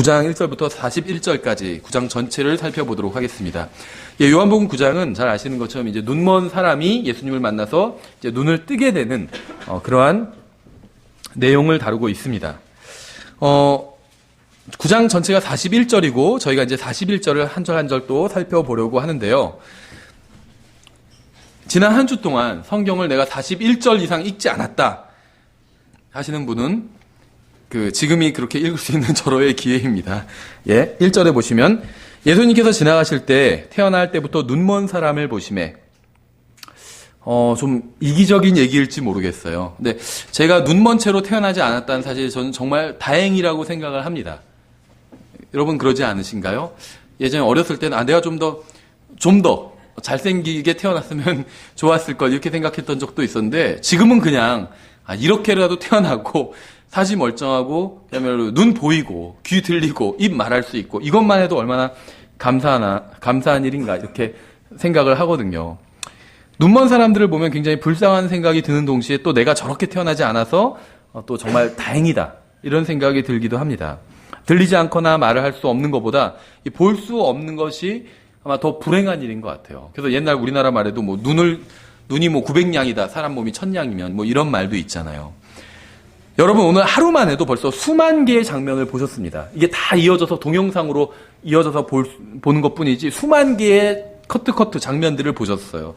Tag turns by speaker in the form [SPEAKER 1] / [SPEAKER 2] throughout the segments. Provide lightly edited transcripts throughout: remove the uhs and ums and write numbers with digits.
[SPEAKER 1] 9장 1절부터 41절까지 9장 전체를 살펴보도록 하겠습니다. 예, 요한복음 9장은 잘 아시는 것처럼 이제 눈먼 사람이 예수님을 만나서 이제 눈을 뜨게 되는 그러한 내용을 다루고 있습니다. 9장 전체가 41절이고 저희가 이제 41절을 한 절 한 절 또 살펴보려고 하는데요. 지난 한 주 동안 성경을 내가 41절 이상 읽지 않았다 하시는 분은 지금이 그렇게 읽을 수 있는 절호의 기회입니다. 예, 1절에 보시면 예수님께서 지나가실 때 태어날 때부터 눈먼 사람을 보시매. 좀 이기적인 얘기일지 모르겠어요. 근데 제가 눈먼 채로 태어나지 않았다는 사실 저는 정말 다행이라고 생각을 합니다. 여러분 그러지 않으신가요? 예전에 어렸을 때는 내가 좀 더 잘생기게 태어났으면 좋았을 걸 이렇게 생각했던 적도 있었는데 지금은 그냥 이렇게라도 태어나고 사지 멀쩡하고 그야말로 눈 보이고 귀 들리고 입 말할 수 있고 이것만 해도 얼마나 감사한 일인가 이렇게 생각을 하거든요. 눈먼 사람들을 보면 굉장히 불쌍한 생각이 드는 동시에 또 내가 저렇게 태어나지 않아서 또 정말 다행이다 이런 생각이 들기도 합니다. 들리지 않거나 말을 할 수 없는 것보다 볼 수 없는 것이 아마 더 불행한 일인 것 같아요. 그래서 옛날 우리나라 말에도 눈이 900냥이다 사람 몸이 1000냥이면 이런 말도 있잖아요. 여러분 오늘 하루만 해도 벌써 수만 개의 장면을 보셨습니다. 이게 다 이어져서 동영상으로 이어져서 보는 것뿐이지 수만 개의 커트 장면들을 보셨어요.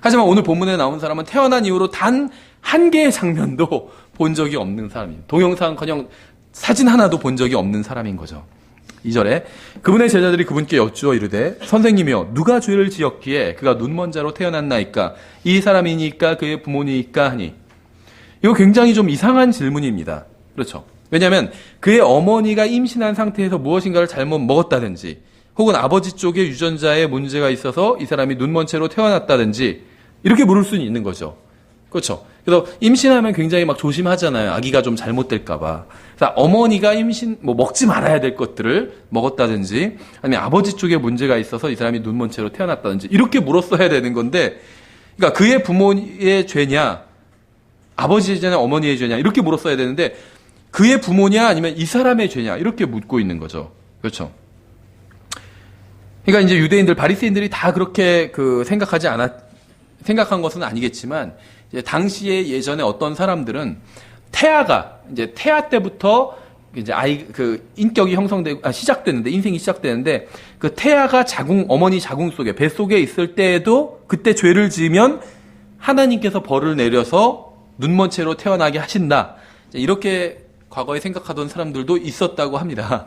[SPEAKER 1] 하지만 오늘 본문에 나온 사람은 태어난 이후로 단 한 개의 장면도 본 적이 없는 사람이에요. 동영상커녕 사진 하나도 본 적이 없는 사람인 거죠. 2절에 그분의 제자들이 그분께 여쭈어 이르되 선생님이여 누가 죄를 지었기에 그가 눈먼 자로 태어났나이까 이 사람이니까 그의 부모니까 하니 이거 굉장히 좀 이상한 질문입니다. 그렇죠. 왜냐하면 그의 어머니가 임신한 상태에서 무엇인가를 잘못 먹었다든지 혹은 아버지 쪽에 유전자에 문제가 있어서 이 사람이 눈먼 채로 태어났다든지 이렇게 물을 수는 있는 거죠. 그렇죠. 그래서 임신하면 굉장히 조심하잖아요. 아기가 좀 잘못될까 봐. 그래서 어머니가 먹지 말아야 될 것들을 먹었다든지 아니면 아버지 쪽에 문제가 있어서 이 사람이 눈먼 채로 태어났다든지 이렇게 물었어야 되는 건데 그러니까 그의 부모의 죄냐 아버지의 죄냐 어머니의 죄냐 이렇게 물었어야 되는데 그의 부모냐 아니면 이 사람의 죄냐 이렇게 묻고 있는 거죠. 그렇죠. 그러니까 이제 유대인들 바리새인들이 다 그렇게 생각한 것은 아니겠지만 이제 당시에 예전에 어떤 사람들은 이제 태아 때부터 이제 인격이 시작되는데 인생이 시작되는데 그 태아가 어머니 자궁 속에 배 속에 있을 때에도 그때 죄를 지으면 하나님께서 벌을 내려서 눈먼 채로 태어나게 하신다. 이렇게 과거에 생각하던 사람들도 있었다고 합니다.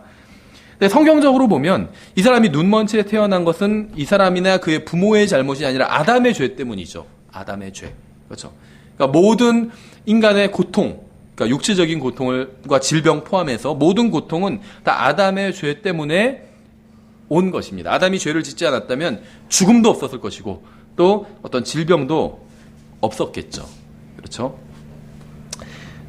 [SPEAKER 1] 근데 성경적으로 보면 이 사람이 눈먼 채 태어난 것은 이 사람이나 그의 부모의 잘못이 아니라 아담의 죄 때문이죠. 아담의 죄. 그렇죠. 그러니까 모든 인간의 고통, 그러니까 육체적인 고통과 질병 포함해서 모든 고통은 다 아담의 죄 때문에 온 것입니다. 아담이 죄를 짓지 않았다면 죽음도 없었을 것이고 또 어떤 질병도 없었겠죠. 그렇죠?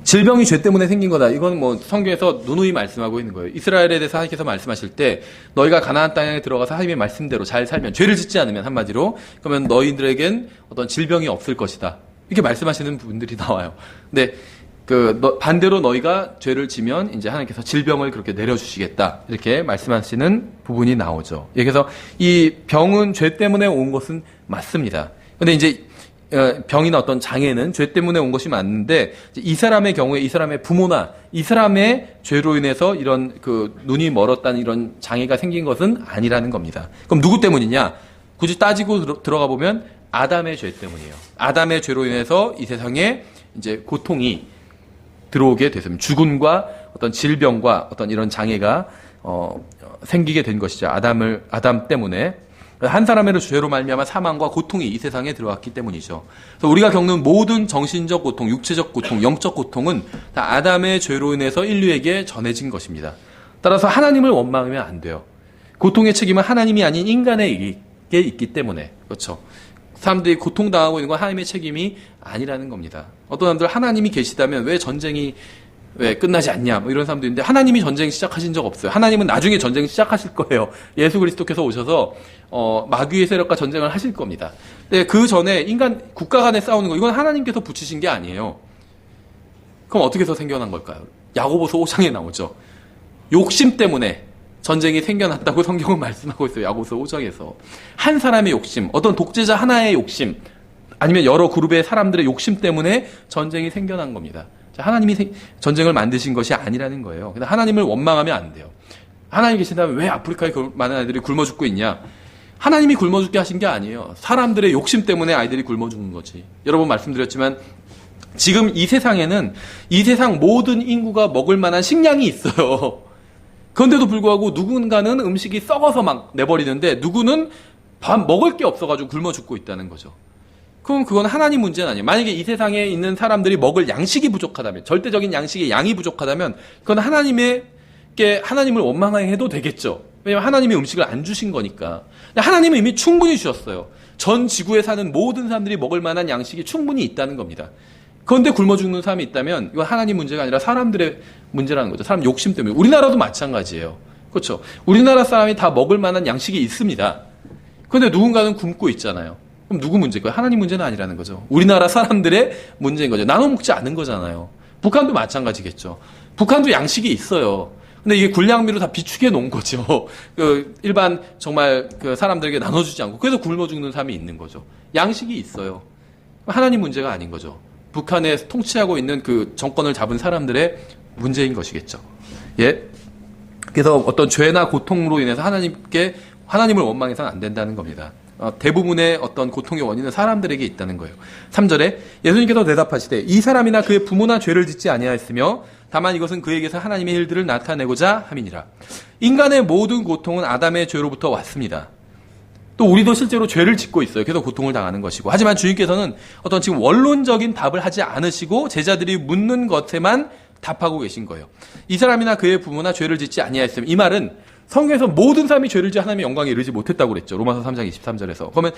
[SPEAKER 1] 질병이 죄 때문에 생긴 거다. 이건 성경에서 누누이 말씀하고 있는 거예요. 이스라엘에 대해서 하나님께서 말씀하실 때 너희가 가나안 땅에 들어가서 하나님의 말씀대로 잘 살면 죄를 짓지 않으면 한마디로 그러면 너희들에겐 어떤 질병이 없을 것이다. 이렇게 말씀하시는 분들이 나와요. 근데 반대로 너희가 죄를 지면 이제 하나님께서 질병을 그렇게 내려주시겠다. 이렇게 말씀하시는 부분이 나오죠. 그래서 이 병은 죄 때문에 온 것은 맞습니다. 근데 이제 병이나 어떤 장애는 죄 때문에 온 것이 맞는데 이 사람의 경우에 이 사람의 부모나 이 사람의 죄로 인해서 이런 눈이 멀었다는 이런 장애가 생긴 것은 아니라는 겁니다. 그럼 누구 때문이냐? 굳이 따지고 들어가 보면 아담의 죄 때문이에요. 아담의 죄로 인해서 이 세상에 이제 고통이 들어오게 됐습니다. 죽음과 어떤 질병과 어떤 이런 장애가 생기게 된 것이죠. 아담 때문에. 한 사람의 죄로 말미암아 사망과 고통이 이 세상에 들어왔기 때문이죠. 그래서 우리가 겪는 모든 정신적 고통, 육체적 고통, 영적 고통은 다 아담의 죄로 인해서 인류에게 전해진 것입니다. 따라서 하나님을 원망하면 안 돼요. 고통의 책임은 하나님이 아닌 인간에게 있기 때문에. 그렇죠. 사람들이 고통당하고 있는 건 하나님의 책임이 아니라는 겁니다. 어떤 사람들 하나님이 계시다면 왜 전쟁이 끝나지 않냐 이런 사람도 있는데 하나님이 전쟁 시작하신 적 없어요. 하나님은 나중에 전쟁 시작하실 거예요. 예수 그리스도께서 오셔서 마귀의 세력과 전쟁을 하실 겁니다. 근데 그 전에 국가 간에 싸우는 거 이건 하나님께서 붙이신 게 아니에요. 그럼 어떻게 해서 생겨난 걸까요? 야고보서 5장에 나오죠. 욕심 때문에 전쟁이 생겨났다고 성경은 말씀하고 있어요. 야고보서 5장에서. 한 사람의 욕심, 어떤 독재자 하나의 욕심, 아니면 여러 그룹의 사람들의 욕심 때문에 전쟁이 생겨난 겁니다. 하나님이 전쟁을 만드신 것이 아니라는 거예요. 근데 하나님을 원망하면 안 돼요. 하나님 계신다면 왜 아프리카에 많은 아이들이 굶어 죽고 있냐? 하나님이 굶어 죽게 하신 게 아니에요. 사람들의 욕심 때문에 아이들이 굶어 죽는 거지. 여러 번 말씀드렸지만 지금 이 세상에는 이 세상 모든 인구가 먹을 만한 식량이 있어요. 그런데도 불구하고 누군가는 음식이 썩어서 막 내버리는데 누구는 밥 먹을 게 없어가지고 굶어 죽고 있다는 거죠. 그럼 그건 하나님 문제는 아니에요. 만약에 이 세상에 있는 사람들이 먹을 양식이 부족하다면, 절대적인 양식의 양이 부족하다면 그건 하나님을 원망해도 되겠죠. 왜냐하면 하나님이 음식을 안 주신 거니까. 근데 하나님은 이미 충분히 주셨어요. 전 지구에 사는 모든 사람들이 먹을 만한 양식이 충분히 있다는 겁니다. 그런데 굶어 죽는 사람이 있다면 이건 하나님 문제가 아니라 사람들의 문제라는 거죠. 사람 욕심 때문에. 우리나라도 마찬가지예요. 그렇죠. 우리나라 사람이 다 먹을 만한 양식이 있습니다. 그런데 누군가는 굶고 있잖아요. 그럼 누구 문제일까요? 하나님 문제는 아니라는 거죠. 우리나라 사람들의 문제인 거죠. 나눠 먹지 않은 거잖아요. 북한도 마찬가지겠죠. 북한도 양식이 있어요. 근데 이게 군량미로 다 비축해 놓은 거죠. 일반 정말 사람들에게 나눠주지 않고. 그래서 굶어 죽는 사람이 있는 거죠. 양식이 있어요. 하나님 문제가 아닌 거죠. 북한에 통치하고 있는 그 정권을 잡은 사람들의 문제인 것이겠죠. 예. 그래서 어떤 죄나 고통으로 인해서 하나님을 원망해서는 안 된다는 겁니다. 대부분의 어떤 고통의 원인은 사람들에게 있다는 거예요. 3절에 예수님께서 대답하시되 이 사람이나 그의 부모나 죄를 짓지 아니하였으며 다만 이것은 그에게서 하나님의 일들을 나타내고자 함이니라. 인간의 모든 고통은 아담의 죄로부터 왔습니다. 또 우리도 실제로 죄를 짓고 있어요. 그래서 고통을 당하는 것이고. 하지만 주님께서는 어떤 지금 원론적인 답을 하지 않으시고 제자들이 묻는 것에만 답하고 계신 거예요. 이 사람이나 그의 부모나 죄를 짓지 아니하였으면, 이 말은 성경에서 모든 사람이 죄를 지어 하나님의 영광에 이르지 못했다고 그랬죠. 로마서 3장 23절에서. 그러면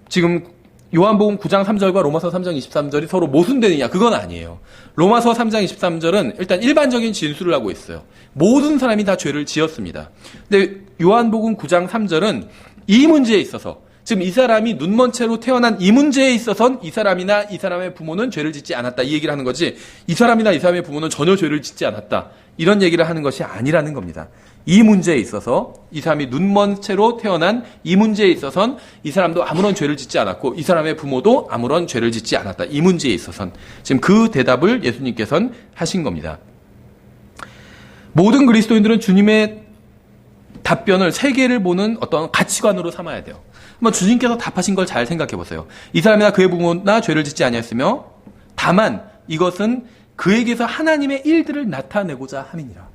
[SPEAKER 1] 지금 요한복음 9장 3절과 로마서 3장 23절이 서로 모순되느냐? 그건 아니에요. 로마서 3장 23절은 일단 일반적인 진술을 하고 있어요. 모든 사람이 다 죄를 지었습니다. 근데 요한복음 9장 3절은 이 문제에 있어서, 지금 이 사람이 눈먼 채로 태어난 이 문제에 있어서는 이 사람이나 이 사람의 부모는 죄를 짓지 않았다, 이 얘기를 하는 거지, 이 사람이나 이 사람의 부모는 전혀 죄를 짓지 않았다, 이런 얘기를 하는 것이 아니라는 겁니다. 이 문제에 있어서 이 사람이 눈먼 채로 태어난 이 문제에 있어서는 이 사람도 아무런 죄를 짓지 않았고 이 사람의 부모도 아무런 죄를 짓지 않았다, 이 문제에 있어서는. 지금 그 대답을 예수님께서는 하신 겁니다. 모든 그리스도인들은 주님의 답변을 세계를 보는 어떤 가치관으로 삼아야 돼요. 한번 주님께서 답하신 걸 잘 생각해 보세요. 이 사람이나 그의 부모나 죄를 짓지 아니했으며 다만 이것은 그에게서 하나님의 일들을 나타내고자 함이니라.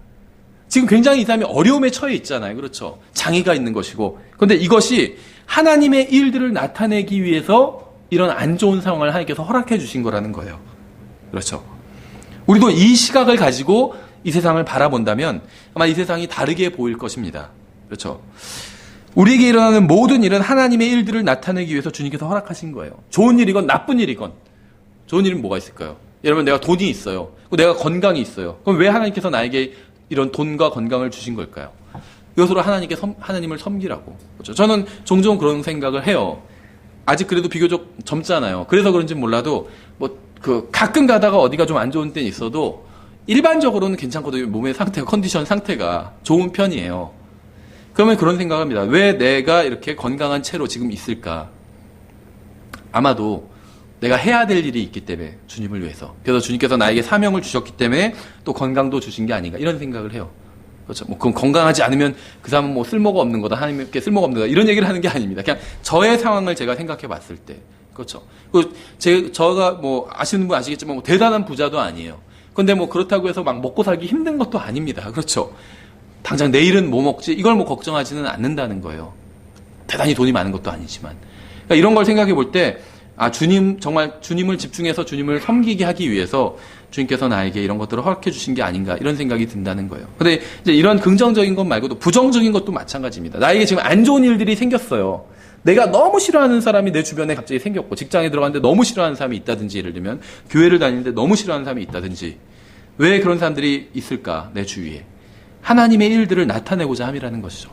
[SPEAKER 1] 지금 굉장히 이 사람이 어려움에 처해 있잖아요. 그렇죠. 장애가 있는 것이고. 그런데 이것이 하나님의 일들을 나타내기 위해서 이런 안 좋은 상황을 하나님께서 허락해 주신 거라는 거예요. 그렇죠. 우리도 이 시각을 가지고 이 세상을 바라본다면 아마 이 세상이 다르게 보일 것입니다. 그렇죠. 우리에게 일어나는 모든 일은 하나님의 일들을 나타내기 위해서 주님께서 허락하신 거예요. 좋은 일이건 나쁜 일이건. 좋은 일은 뭐가 있을까요? 여러분, 내가 돈이 있어요. 내가 건강이 있어요. 그럼 왜 하나님께서 나에게 이런 돈과 건강을 주신 걸까요? 이것으로 하나님을 섬기라고. 그렇죠? 저는 종종 그런 생각을 해요. 아직 그래도 비교적 젊잖아요. 그래서 그런지 몰라도 가끔 가다가 어디가 좀 안 좋은 때는 있어도 일반적으로는 괜찮거든요. 몸의 상태가, 컨디션 상태가 좋은 편이에요. 그러면 그런 생각을 합니다. 왜 내가 이렇게 건강한 채로 지금 있을까? 아마도 내가 해야 될 일이 있기 때문에, 주님을 위해서. 그래서 주님께서 나에게 사명을 주셨기 때문에 또 건강도 주신 게 아닌가, 이런 생각을 해요. 그렇죠. 그럼 건강하지 않으면 그 사람은 쓸모가 없는 거다, 하나님께 쓸모가 없는 거다, 이런 얘기를 하는 게 아닙니다. 그냥 저의 상황을 제가 생각해 봤을 때. 그렇죠. 저가 아시는 분 아시겠지만 대단한 부자도 아니에요. 근데 그렇다고 해서 막 먹고 살기 힘든 것도 아닙니다. 그렇죠. 당장 내일은 뭐 먹지? 이걸 걱정하지는 않는다는 거예요. 대단히 돈이 많은 것도 아니지만. 그러니까 이런 걸 생각해 볼 때, 정말 주님을 집중해서 주님을 섬기게 하기 위해서 주님께서 나에게 이런 것들을 허락해 주신 게 아닌가, 이런 생각이 든다는 거예요. 근데 이제 이런 긍정적인 것 말고도 부정적인 것도 마찬가지입니다. 나에게 지금 안 좋은 일들이 생겼어요. 내가 너무 싫어하는 사람이 내 주변에 갑자기 생겼고, 직장에 들어갔는데 너무 싫어하는 사람이 있다든지, 예를 들면 교회를 다니는데 너무 싫어하는 사람이 있다든지. 왜 그런 사람들이 있을까, 내 주위에? 하나님의 일들을 나타내고자 함이라는 것이죠.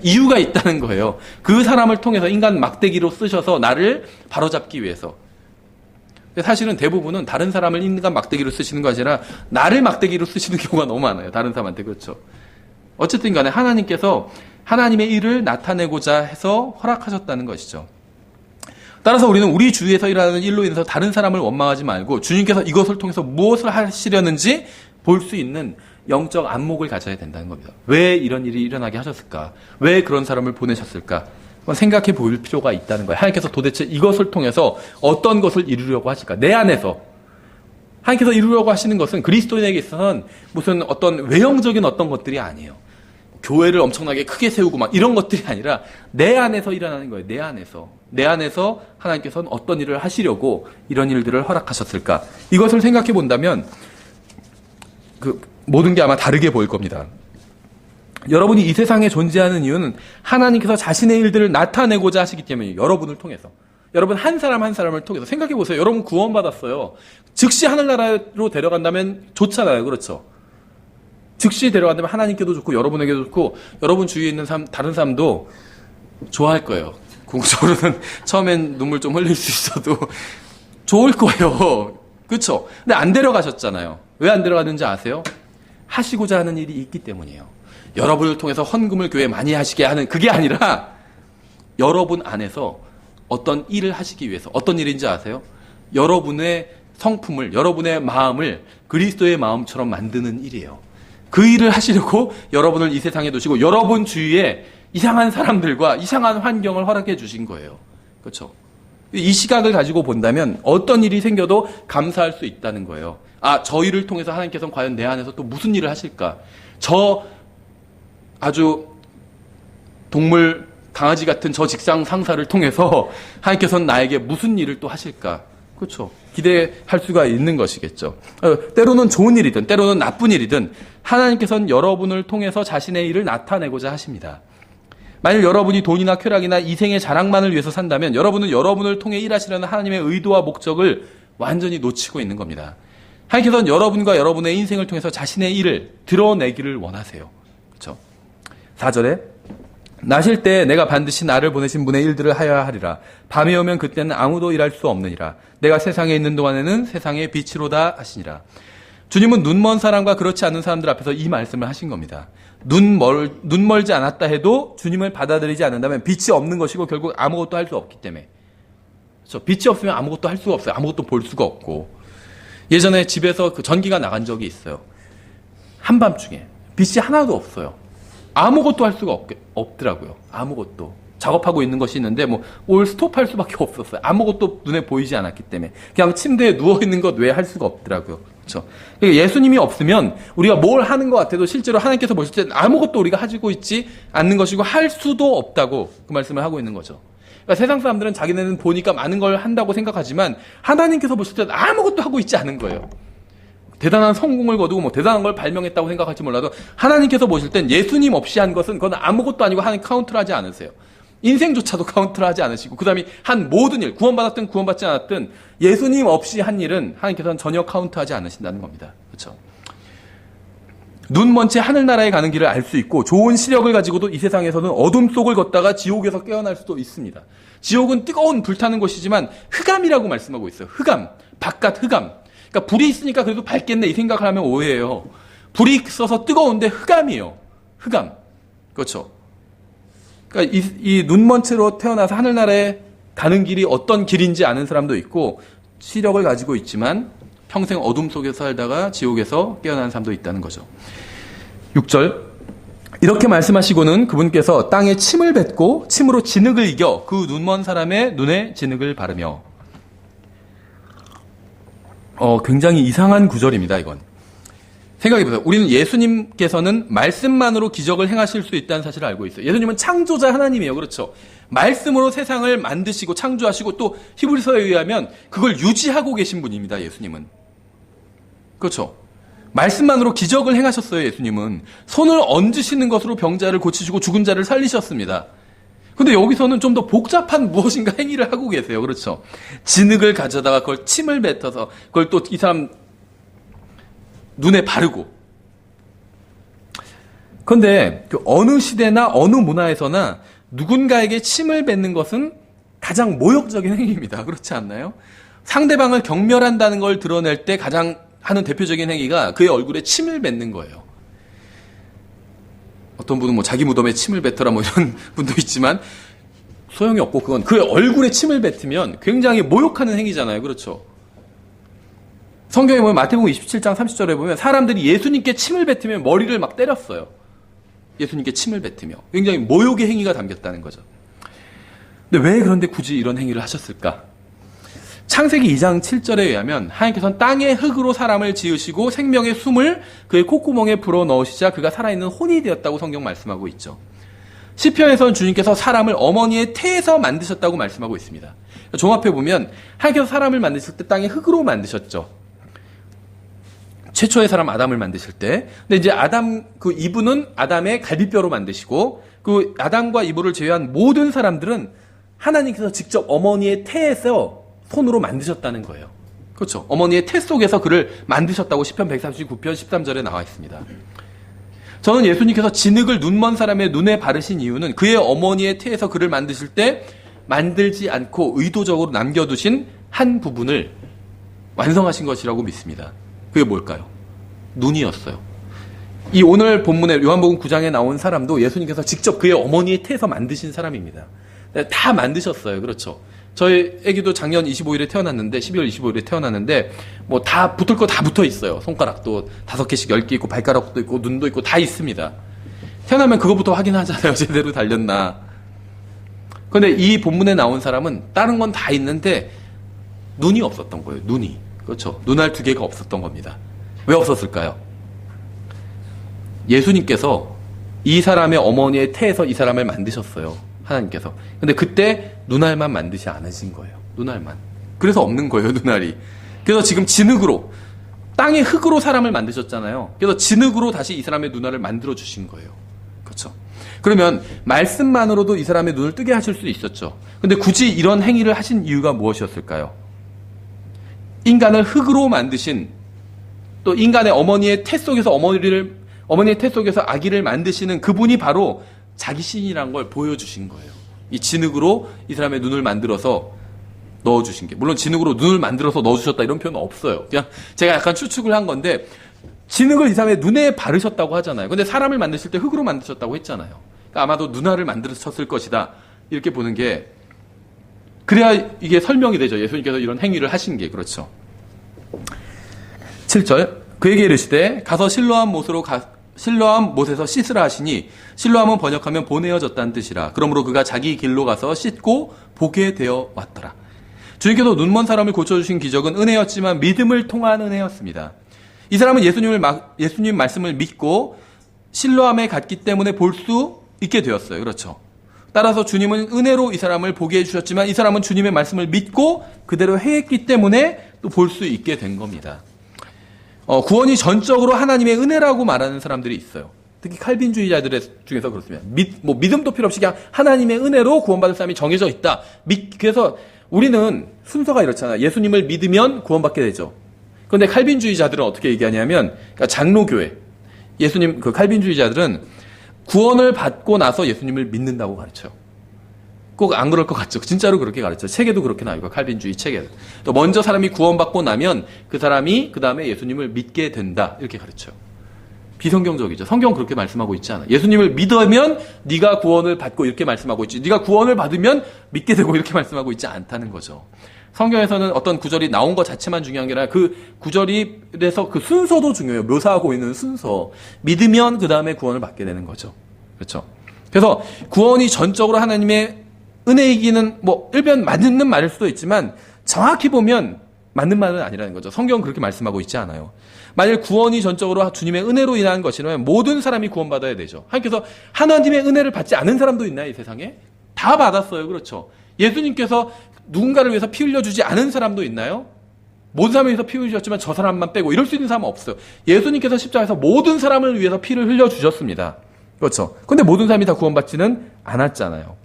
[SPEAKER 1] 이유가 있다는 거예요. 그 사람을 통해서 인간 막대기로 쓰셔서 나를 바로잡기 위해서. 사실은 대부분은 다른 사람을 인간 막대기로 쓰시는 것이 아니라 나를 막대기로 쓰시는 경우가 너무 많아요. 다른 사람한테. 그렇죠. 어쨌든 간에 하나님께서 하나님의 일을 나타내고자 해서 허락하셨다는 것이죠. 따라서 우리는 우리 주위에서 일어나는 일로 인해서 다른 사람을 원망하지 말고 주님께서 이것을 통해서 무엇을 하시려는지 볼 수 있는 영적 안목을 가져야 된다는 겁니다. 왜 이런 일이 일어나게 하셨을까? 왜 그런 사람을 보내셨을까? 한번 생각해 볼 필요가 있다는 거예요. 하나님께서 도대체 이것을 통해서 어떤 것을 이루려고 하실까? 내 안에서. 하나님께서 이루려고 하시는 것은 그리스도인에게 있어서는 무슨 어떤 외형적인 어떤 것들이 아니에요. 교회를 엄청나게 크게 세우고 막 이런 것들이 아니라 내 안에서 일어나는 거예요. 내 안에서. 내 안에서 하나님께서는 어떤 일을 하시려고 이런 일들을 허락하셨을까? 이것을 생각해 본다면 모든 게 아마 다르게 보일 겁니다. 여러분이 이 세상에 존재하는 이유는 하나님께서 자신의 일들을 나타내고자 하시기 때문에 여러분을 통해서. 여러분 한 사람 한 사람을 통해서 생각해 보세요. 여러분 구원받았어요. 즉시 하늘나라로 데려간다면 좋잖아요. 그렇죠? 즉시 데려간다면 하나님께도 좋고 여러분에게도 좋고 여러분 주위에 있는 다른 사람도 좋아할 거예요. 궁극적으로는 처음엔 눈물 좀 흘릴 수 있어도 좋을 거예요. 그렇죠? 근데 안 데려가셨잖아요. 왜 안 데려가는지 아세요? 하시고자 하는 일이 있기 때문이에요. 여러분을 통해서 헌금을 교회에 많이 하시게 하는 그게 아니라 여러분 안에서 어떤 일을 하시기 위해서 어떤 일인지 아세요? 여러분의 성품을 여러분의 마음을 그리스도의 마음처럼 만드는 일이에요. 그 일을 하시려고 여러분을 이 세상에 두시고 여러분 주위에 이상한 사람들과 이상한 환경을 허락해 주신 거예요. 그렇죠? 이 시각을 가지고 본다면 어떤 일이 생겨도 감사할 수 있다는 거예요. 아, 저 일을 통해서 하나님께서는 과연 내 안에서 또 무슨 일을 하실까? 저 아주 동물 강아지 같은 저 직장 상사를 통해서 하나님께서는 나에게 무슨 일을 또 하실까? 그렇죠. 기대할 수가 있는 것이겠죠. 때로는 좋은 일이든 때로는 나쁜 일이든 하나님께서는 여러분을 통해서 자신의 일을 나타내고자 하십니다. 만일 여러분이 돈이나 쾌락이나 이생의 자랑만을 위해서 산다면 여러분은 여러분을 통해 일하시려는 하나님의 의도와 목적을 완전히 놓치고 있는 겁니다. 하나님께서는 여러분과 여러분의 인생을 통해서 자신의 일을 드러내기를 원하세요. 그렇죠? 4절에 나실 때 내가 반드시 나를 보내신 분의 일들을 하여야 하리라. 밤이 오면 그때는 아무도 일할 수 없느니라. 내가 세상에 있는 동안에는 세상의 빛이로다 하시니라. 주님은 눈먼 사람과 그렇지 않은 사람들 앞에서 이 말씀을 하신 겁니다. 눈 멀지 않았다 해도 주님을 받아들이지 않는다면 빛이 없는 것이고 결국 아무것도 할 수 없기 때문에. 그렇죠? 빛이 없으면 아무것도 할 수가 없어요. 아무것도 볼 수가 없고. 예전에 집에서 그 전기가 나간 적이 있어요. 한밤중에. 빛이 하나도 없어요. 아무것도 할 수가 없더라고요. 아무것도. 작업하고 있는 것이 있는데 올 스톱할 수밖에 없었어요. 아무것도 눈에 보이지 않았기 때문에. 그냥 침대에 누워있는 것 외에 할 수가 없더라고요. 그렇죠? 그러니까 예수님이 없으면 우리가 뭘 하는 것 같아도 실제로 하나님께서 보실 때는 아무것도 우리가 가지고 있지 않는 것이고 할 수도 없다고 그 말씀을 하고 있는 거죠. 그러니까 세상 사람들은 자기네는 보니까 많은 걸 한다고 생각하지만 하나님께서 보실 때는 아무것도 하고 있지 않은 거예요. 대단한 성공을 거두고 대단한 걸 발명했다고 생각할지 몰라도 하나님께서 보실 땐 예수님 없이 한 것은 그건 아무것도 아니고 하나님 카운트를 하지 않으세요. 인생조차도 카운트를 하지 않으시고 그 다음에 한 모든 일, 구원받았든 구원받지 않았든 예수님 없이 한 일은 하나님께서는 전혀 카운트하지 않으신다는 겁니다. 그렇죠? 눈먼 채 하늘나라에 가는 길을 알 수 있고 좋은 시력을 가지고도 이 세상에서는 어둠 속을 걷다가 지옥에서 깨어날 수도 있습니다. 지옥은 뜨거운 불타는 곳이지만 흑암이라고 말씀하고 있어요. 흑암, 바깥 흑암. 그러니까 불이 있으니까 그래도 밝겠네 이 생각을 하면 오해예요. 불이 있어서 뜨거운데 흑암이에요. 흑암. 그렇죠. 그러니까 이 눈먼 채로 태어나서 하늘나라에 가는 길이 어떤 길인지 아는 사람도 있고 시력을 가지고 있지만 평생 어둠 속에서 살다가 지옥에서 깨어나는 사람도 있다는 거죠. 6절 이렇게 말씀하시고는 그분께서 땅에 침을 뱉고 침으로 진흙을 이겨 그 눈먼 사람의 눈에 진흙을 바르며 굉장히 이상한 구절입니다. 이건. 생각해보세요. 우리는 예수님께서는 말씀만으로 기적을 행하실 수 있다는 사실을 알고 있어요. 예수님은 창조자 하나님이에요. 그렇죠? 말씀으로 세상을 만드시고 창조하시고 또 히브리서에 의하면 그걸 유지하고 계신 분입니다. 예수님은. 그렇죠? 말씀만으로 기적을 행하셨어요. 예수님은. 손을 얹으시는 것으로 병자를 고치시고 죽은 자를 살리셨습니다. 근데 여기서는 좀 더 복잡한 무엇인가 행위를 하고 계세요. 그렇죠? 진흙을 가져다가 그걸 침을 뱉어서 그걸 또 이 사람 눈에 바르고. 그런데 어느 시대나 어느 문화에서나 누군가에게 침을 뱉는 것은 가장 모욕적인 행위입니다. 그렇지 않나요? 상대방을 경멸한다는 걸 드러낼 때 가장 하는 대표적인 행위가 그의 얼굴에 침을 뱉는 거예요. 어떤 분은 뭐 자기 무덤에 침을 뱉어라 뭐 이런 분도 있지만 소용이 없고 그건 그 얼굴에 침을 뱉으면 굉장히 모욕하는 행위잖아요. 그렇죠? 성경에 보면 마태복음 27장 30절에 보면 사람들이 예수님께 침을 뱉으며 머리를 막 때렸어요. 예수님께 침을 뱉으며. 굉장히 모욕의 행위가 담겼다는 거죠. 근데 왜 그런데 굳이 이런 행위를 하셨을까? 창세기 2장 7절에 의하면 하나님께서는 땅의 흙으로 사람을 지으시고 생명의 숨을 그의 콧구멍에 불어넣으시자 그가 살아있는 혼이 되었다고 성경 말씀하고 있죠. 시편에서는 주님께서 사람을 어머니의 태에서 만드셨다고 말씀하고 있습니다. 종합해보면 하나님께서 사람을 만드실 때 땅의 흙으로 만드셨죠. 최초의 사람 아담을 만드실 때. 근데 이제 아담, 그 이브는 아담의 갈비뼈로 만드시고 그 아담과 이브를 제외한 모든 사람들은 하나님께서 직접 어머니의 태에서 손으로 만드셨다는 거예요. 그렇죠. 어머니의 태 속에서 그를 만드셨다고 시편 139편 13절에 나와 있습니다. 저는 예수님께서 진흙을 눈먼 사람의 눈에 바르신 이유는 그의 어머니의 태에서 그를 만드실 때 만들지 않고 의도적으로 남겨두신 한 부분을 완성하신 것이라고 믿습니다. 그게 뭘까요? 눈이었어요. 이 오늘 본문에 요한복음 9장에 나온 사람도 예수님께서 직접 그의 어머니의 태에서 만드신 사람입니다. 다 만드셨어요. 그렇죠. 저희 애기도 작년 25일에 태어났는데 12월 25일에 태어났는데 뭐 다 붙을 거 다 붙어 있어요. 손가락도 5개씩 10개 있고 발가락도 있고 눈도 있고 다 있습니다. 태어나면 그거부터 확인하잖아요. 제대로 달렸나. 그런데 이 본문에 나온 사람은 다른 건 다 있는데 눈이 없었던 거예요. 눈이. 그렇죠. 눈알 2개가 없었던 겁니다. 왜 없었을까요? 예수님께서 이 사람의 어머니의 태에서 이 사람을 만드셨어요. 하나님께서. 근데 그때 눈알만 만드시 않으신 거예요. 눈알만. 그래서 없는 거예요, 눈알이. 그래서 지금 진흙으로, 땅의 흙으로 사람을 만드셨잖아요. 그래서 진흙으로 다시 이 사람의 눈알을 만들어 주신 거예요. 그렇죠? 그러면 말씀만으로도 이 사람의 눈을 뜨게 하실 수 있었죠. 근데 굳이 이런 행위를 하신 이유가 무엇이었을까요? 인간을 흙으로 만드신, 또 인간의 어머니의 태 속에서 어머니의 태 속에서 아기를 만드시는 그분이 바로 자기 신이라는 걸 보여주신 거예요. 이 진흙으로 이 사람의 눈을 만들어서 넣어주신 게. 물론 진흙으로 눈을 만들어서 넣어주셨다 이런 표현은 없어요. 그냥 제가 약간 추측을 한 건데 진흙을 이 사람의 눈에 바르셨다고 하잖아요. 근데 사람을 만드실 때 흙으로 만드셨다고 했잖아요. 그러니까 아마도 눈알을 만드셨을 것이다. 이렇게 보는 게 그래야 이게 설명이 되죠. 예수님께서 이런 행위를 하신 게. 그렇죠. 7절 그에게 이르시되 가서 실로암 못에서 씻으라 하시니 실로암은 번역하면 보내어졌다는 뜻이라. 그러므로 그가 자기 길로 가서 씻고 보게 되어 왔더라. 주님께서 눈먼 사람을 고쳐주신 기적은 은혜였지만 믿음을 통한 은혜였습니다. 이 사람은 예수님 말씀을 믿고 실로암에 갔기 때문에 볼 수 있게 되었어요. 그렇죠. 따라서 주님은 은혜로 이 사람을 보게 해주셨지만 이 사람은 주님의 말씀을 믿고 그대로 행했기 때문에 또 볼 수 있게 된 겁니다. 구원이 전적으로 하나님의 은혜라고 말하는 사람들이 있어요. 특히 칼빈주의자들 중에서 그렇습니다. 믿음도 필요 없이 그냥 하나님의 은혜로 구원받을 사람이 정해져 있다. 그래서 우리는 순서가 이렇잖아요. 예수님을 믿으면 구원받게 되죠. 그런데 칼빈주의자들은 어떻게 얘기하냐면, 그러니까 장로교회, 칼빈주의자들은 구원을 받고 나서 예수님을 믿는다고 가르쳐요. 꼭 안 그럴 것 같죠. 진짜로 그렇게 가르쳐요. 책에도 그렇게 나와요. 칼빈주의 책에도. 또 먼저 사람이 구원받고 나면 그 사람이 그 다음에 예수님을 믿게 된다. 이렇게 가르쳐요. 비성경적이죠. 성경은 그렇게 말씀하고 있지 않아요. 예수님을 믿으면 네가 구원을 받고 이렇게 말씀하고 있지. 네가 구원을 받으면 믿게 되고 이렇게 말씀하고 있지 않다는 거죠. 성경에서는 어떤 구절이 나온 것 자체만 중요한 게 아니라 그 구절에서 그 순서도 중요해요. 묘사하고 있는 순서. 믿으면 그 다음에 구원을 받게 되는 거죠. 그렇죠. 그래서 구원이 전적으로 하나님의 은혜이기는 일변 맞는 말일 수도 있지만 정확히 보면 맞는 말은 아니라는 거죠. 성경은 그렇게 말씀하고 있지 않아요. 만일 구원이 전적으로 주님의 은혜로 인한 것이라면 모든 사람이 구원받아야 되죠. 하나님께서 하나님의 은혜를 받지 않은 사람도 있나요? 이 세상에? 다 받았어요. 그렇죠. 예수님께서 누군가를 위해서 피 흘려주지 않은 사람도 있나요? 모든 사람을 위해서 피 흘려주셨지만 저 사람만 빼고 이럴 수 있는 사람은 없어요. 예수님께서 십자가에서 모든 사람을 위해서 피를 흘려주셨습니다. 그렇죠. 그런데 모든 사람이 다 구원받지는 않았잖아요.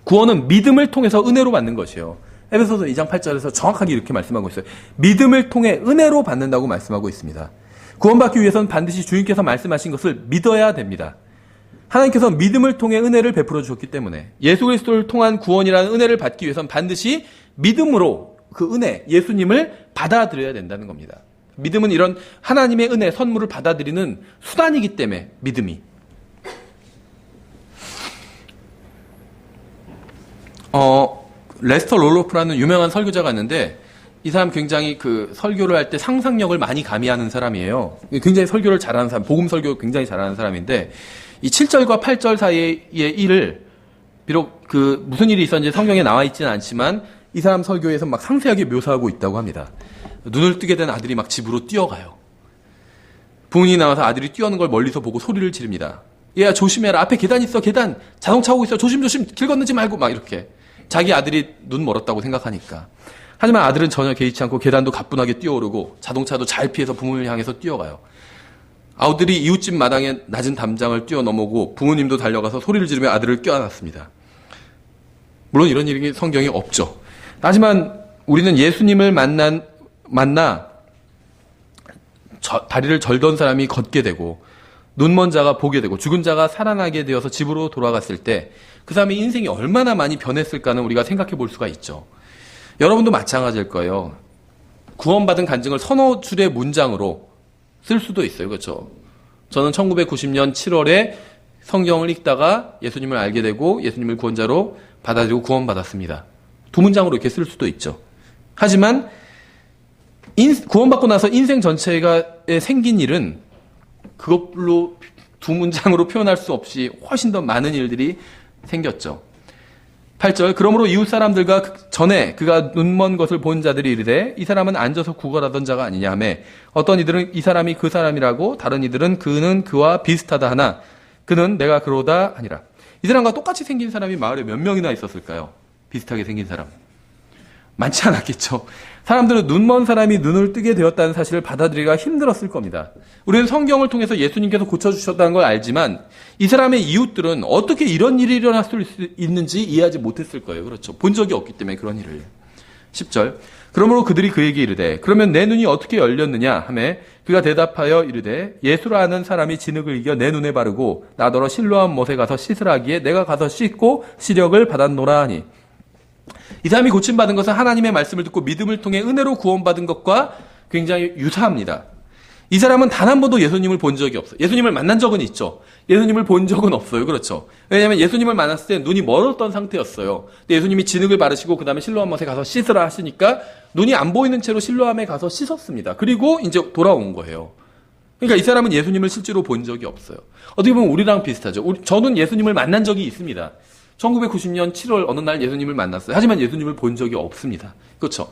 [SPEAKER 1] 구원은 믿음을 통해서 은혜로 받는 것이에요. 에베소서 2장 8절에서 정확하게 이렇게 말씀하고 있어요. 믿음을 통해 은혜로 받는다고 말씀하고 있습니다. 구원받기 위해서는 반드시 주님께서 말씀하신 것을 믿어야 됩니다. 하나님께서 믿음을 통해 은혜를 베풀어 주셨기 때문에 예수 그리스도를 통한 구원이라는 은혜를 받기 위해서는 반드시 믿음으로 그 은혜, 예수님을 받아들여야 된다는 겁니다. 믿음은 이런 하나님의 은혜, 선물을 받아들이는 수단이기 때문에 믿음이. 레스터 롤로프라는 유명한 설교자가 있는데 이 사람 굉장히 그 설교를 할 때 상상력을 많이 가미하는 사람이에요. 굉장히 설교를 잘하는 사람, 복음 설교 굉장히 잘하는 사람인데 이 7절과 8절 사이의 일을 비록 그 무슨 일이 있었는지 성경에 나와 있지는 않지만 이 사람 설교에서 막 상세하게 묘사하고 있다고 합니다. 눈을 뜨게 된 아들이 막 집으로 뛰어가요. 부모님이 나와서 아들이 뛰어오는 걸 멀리서 보고 소리를 지릅니다. 얘야 조심해라. 앞에 계단 있어. 계단. 자동차 오고 있어. 조심조심. 길 건너지 말고. 막 이렇게. 자기 아들이 눈 멀었다고 생각하니까. 하지만 아들은 전혀 개의치 않고 계단도 가뿐하게 뛰어오르고 자동차도 잘 피해서 부모님을 향해서 뛰어가요. 아우들이 이웃집 마당에 낮은 담장을 뛰어넘어고 부모님도 달려가서 소리를 지르며 아들을 껴안았습니다. 물론 이런 일이 성경에 없죠. 하지만 우리는 예수님을 만나 다리를 절던 사람이 걷게 되고 눈먼 자가 보게 되고 죽은 자가 살아나게 되어서 집으로 돌아갔을 때 그 사람의 인생이 얼마나 많이 변했을까는 우리가 생각해 볼 수가 있죠. 여러분도 마찬가지일 거예요. 구원받은 간증을 서너 줄의 문장으로 쓸 수도 있어요. 그렇죠? 저는 1990년 7월에 성경을 읽다가 예수님을 알게 되고 예수님을 구원자로 받아들이고 구원받았습니다. 두 문장으로 이렇게 쓸 수도 있죠. 하지만 구원받고 나서 인생 전체에 생긴 일은 그것로 두 문장으로 표현할 수 없이 훨씬 더 많은 일들이 생겼죠. 8절 그러므로 이웃 사람들과 전에 그가 눈먼 것을 본 자들이 이르되 이 사람은 앉아서 구걸하던 자가 아니냐 하며 어떤 이들은 이 사람이 그 사람이라고 다른 이들은 그는 그와 비슷하다 하나 그는 내가 그러다 하니라. 이 사람과 똑같이 생긴 사람이 마을에 몇 명이나 있었을까요? 비슷하게 생긴 사람. 많지 않았겠죠. 사람들은 눈먼 사람이 눈을 뜨게 되었다는 사실을 받아들이기가 힘들었을 겁니다. 우리는 성경을 통해서 예수님께서 고쳐주셨다는 걸 알지만 이 사람의 이웃들은 어떻게 이런 일이 일어날 수 있는지 이해하지 못했을 거예요. 그렇죠. 본 적이 없기 때문에 그런 일을. 10절 그러므로 그들이 그에게 이르되 그러면 내 눈이 어떻게 열렸느냐 하며 그가 대답하여 이르되 예수라 하는 사람이 진흙을 이겨 내 눈에 바르고 나더러 실로암 못에 가서 씻으라 하기에 내가 가서 씻고 시력을 받았노라 하니 이 사람이 고침받은 것은 하나님의 말씀을 듣고 믿음을 통해 은혜로 구원받은 것과 굉장히 유사합니다. 이 사람은 단 한 번도 예수님을 본 적이 없어요. 예수님을 만난 적은 있죠. 예수님을 본 적은 없어요. 그렇죠. 왜냐하면 예수님을 만났을 때 눈이 멀었던 상태였어요. 근데 예수님이 진흙을 바르시고 그 다음에 실로암 못에 가서 씻으라 하시니까 눈이 안 보이는 채로 실로암에 가서 씻었습니다. 그리고 이제 돌아온 거예요. 그러니까 이 사람은 예수님을 실제로 본 적이 없어요. 어떻게 보면 우리랑 비슷하죠. 저는 예수님을 만난 적이 있습니다. 1990년 7월 어느 날 예수님을 만났어요. 하지만 예수님을 본 적이 없습니다. 그렇죠?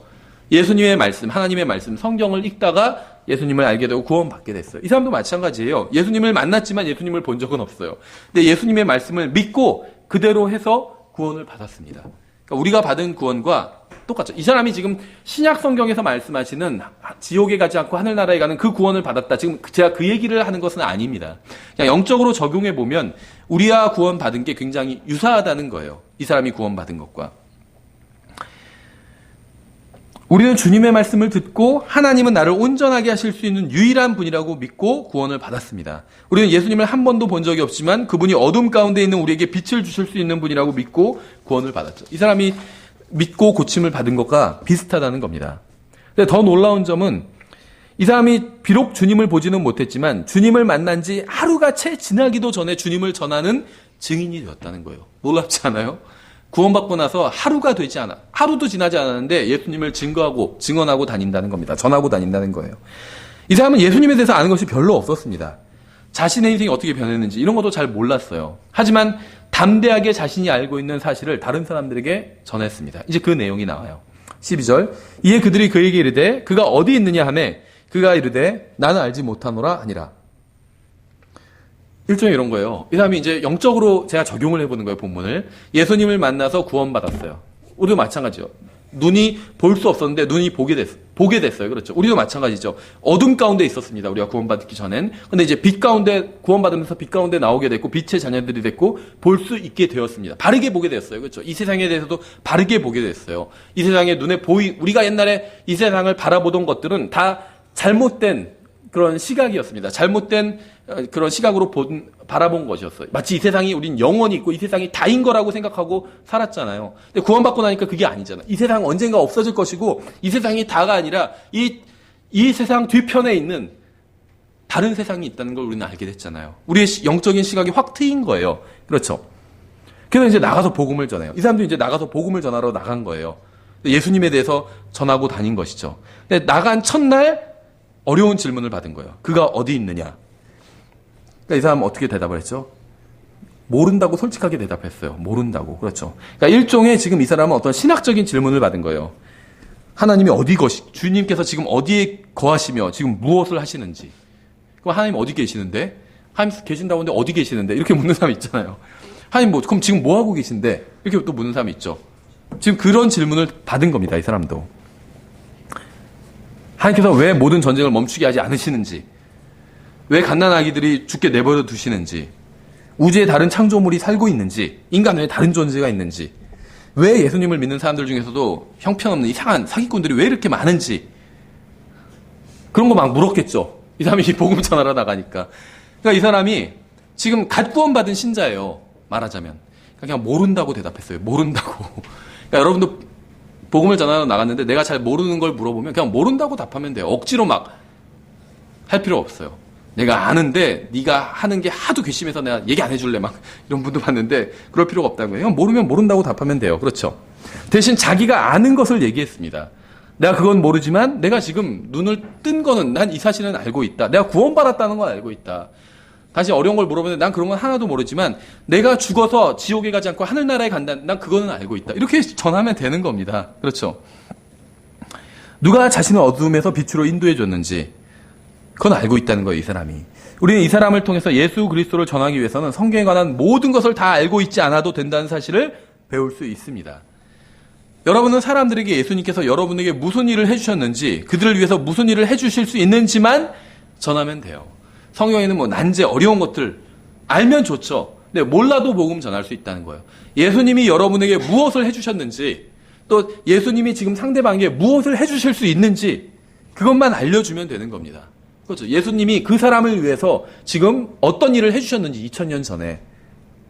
[SPEAKER 1] 예수님의 말씀, 하나님의 말씀, 성경을 읽다가 예수님을 알게 되고 구원받게 됐어요. 이 사람도 마찬가지예요. 예수님을 만났지만 예수님을 본 적은 없어요. 근데 예수님의 말씀을 믿고 그대로 해서 구원을 받았습니다. 그러니까 우리가 받은 구원과 똑같죠. 이 사람이 지금 신약 성경에서 말씀하시는 지옥에 가지 않고 하늘나라에 가는 그 구원을 받았다. 지금 제가 그 얘기를 하는 것은 아닙니다. 그냥 영적으로 적용해 보면 우리와 구원받은 게 굉장히 유사하다는 거예요. 이 사람이 구원받은 것과. 우리는 주님의 말씀을 듣고 하나님은 나를 온전하게 하실 수 있는 유일한 분이라고 믿고 구원을 받았습니다. 우리는 예수님을 한 번도 본 적이 없지만 그분이 어둠 가운데 있는 우리에게 빛을 주실 수 있는 분이라고 믿고 구원을 받았죠. 이 사람이 믿고 고침을 받은 것과 비슷하다는 겁니다. 근데 더 놀라운 점은 이 사람이 비록 주님을 보지는 못했지만 주님을 만난 지 하루가 채 지나기도 전에 주님을 전하는 증인이 되었다는 거예요. 놀랍지 않아요? 구원받고 나서 하루가 되지 않아. 하루도 지나지 않았는데 예수님을 증언하고 다닌다는 겁니다. 전하고 다닌다는 거예요. 이 사람은 예수님에 대해서 아는 것이 별로 없었습니다. 자신의 인생이 어떻게 변했는지 이런 것도 잘 몰랐어요. 하지만 담대하게 자신이 알고 있는 사실을 다른 사람들에게 전했습니다. 이제 그 내용이 나와요. 12절 이에 그들이 그에게 이르되 그가 어디 있느냐 하며 그가 이르되 나는 알지 못하노라 하니라. 일종의 이런 거예요. 이 사람이 이제 영적으로 제가 적용을 해보는 거예요. 본문을. 예수님을 만나서 구원받았어요. 우리도 마찬가지죠. 눈이 볼 수 없었는데 눈이 보게 됐어요. 그렇죠. 우리도 마찬가지죠. 어둠 가운데 있었습니다. 우리가 구원받기 전엔. 근데 이제 빛 가운데 구원받으면서 빛 가운데 나오게 됐고 빛의 자녀들이 됐고 볼 수 있게 되었습니다. 바르게 보게 됐어요. 그렇죠. 이 세상에 대해서도 바르게 보게 됐어요. 이 세상에 눈에 우리가 옛날에 이 세상을 바라보던 것들은 다 잘못된 그런 시각이었습니다. 잘못된 그런 시각으로 바라본 것이었어요. 마치 이 세상이 우린 영원히 있고 이 세상이 다인 거라고 생각하고 살았잖아요. 근데 구원받고 나니까 그게 아니잖아. 이 세상 언젠가 없어질 것이고 이 세상이 다가 아니라 이 세상 뒤편에 있는 다른 세상이 있다는 걸 우리는 알게 됐잖아요. 우리의 영적인 시각이 확 트인 거예요. 그렇죠. 그래서 이제 나가서 복음을 전해요. 이 사람도 이제 나가서 복음을 전하러 나간 거예요. 예수님에 대해서 전하고 다닌 것이죠. 근데 나간 첫날 어려운 질문을 받은 거예요. 그가 어디 있느냐? 그러니까 이 사람은 어떻게 대답을 했죠? 모른다고 솔직하게 대답했어요. 모른다고. 그렇죠. 그러니까 일종의 지금 이 사람은 어떤 신학적인 질문을 받은 거예요. 하나님이 주님께서 지금 어디에 거하시며 지금 무엇을 하시는지. 그럼 하나님 어디 계시는데? 하나님 계신다고 하는데 어디 계시는데? 이렇게 묻는 사람 있잖아요. 하나님 그럼 지금 뭐 하고 계신데? 이렇게 또 묻는 사람이 있죠. 지금 그런 질문을 받은 겁니다. 이 사람도. 하나님께서 왜 모든 전쟁을 멈추게 하지 않으시는지, 왜 갓난아기들이 죽게 내버려 두시는지, 우주에 다른 창조물이 살고 있는지, 인간 외에 다른 존재가 있는지, 왜 예수님을 믿는 사람들 중에서도 형편없는 이상한 사기꾼들이 왜 이렇게 많은지, 그런 거 막 물었겠죠. 이 사람이 복음 전하러 나가니까. 그러니까 이 사람이 지금 갓 구원받은 신자예요. 말하자면. 그냥 모른다고 대답했어요. 모른다고. 그러니까 여러분도 복음을 전하러 나갔는데 내가 잘 모르는 걸 물어보면 그냥 모른다고 답하면 돼요. 억지로 막 할 필요 없어요. 내가 아는데 네가 하는 게 하도 괘씸해서 내가 얘기 안 해줄래 막 이런 분도 봤는데 그럴 필요가 없다는 거예요. 그냥 모르면 모른다고 답하면 돼요. 그렇죠. 대신 자기가 아는 것을 얘기했습니다. 내가 그건 모르지만 내가 지금 눈을 뜬 거는 난 이 사실은 알고 있다. 내가 구원받았다는 건 알고 있다. 다시 어려운 걸 물어보는데 난 그런 건 하나도 모르지만 내가 죽어서 지옥에 가지 않고 하늘나라에 간다. 난 그거는 알고 있다. 이렇게 전하면 되는 겁니다. 그렇죠. 누가 자신을 어둠에서 빛으로 인도해 줬는지 그건 알고 있다는 거예요. 이 사람이. 우리는 이 사람을 통해서 예수 그리스도를 전하기 위해서는 성경에 관한 모든 것을 다 알고 있지 않아도 된다는 사실을 배울 수 있습니다. 여러분은 사람들에게 예수님께서 여러분에게 무슨 일을 해주셨는지, 그들을 위해서 무슨 일을 해주실 수 있는지만 전하면 돼요. 성경에는 뭐 난제 어려운 것들 알면 좋죠. 근데 몰라도 복음 전할 수 있다는 거예요. 예수님이 여러분에게 무엇을 해주셨는지, 또 예수님이 지금 상대방에게 무엇을 해주실 수 있는지 그것만 알려주면 되는 겁니다. 그렇죠. 예수님이 그 사람을 위해서 지금 어떤 일을 해주셨는지 2000년 전에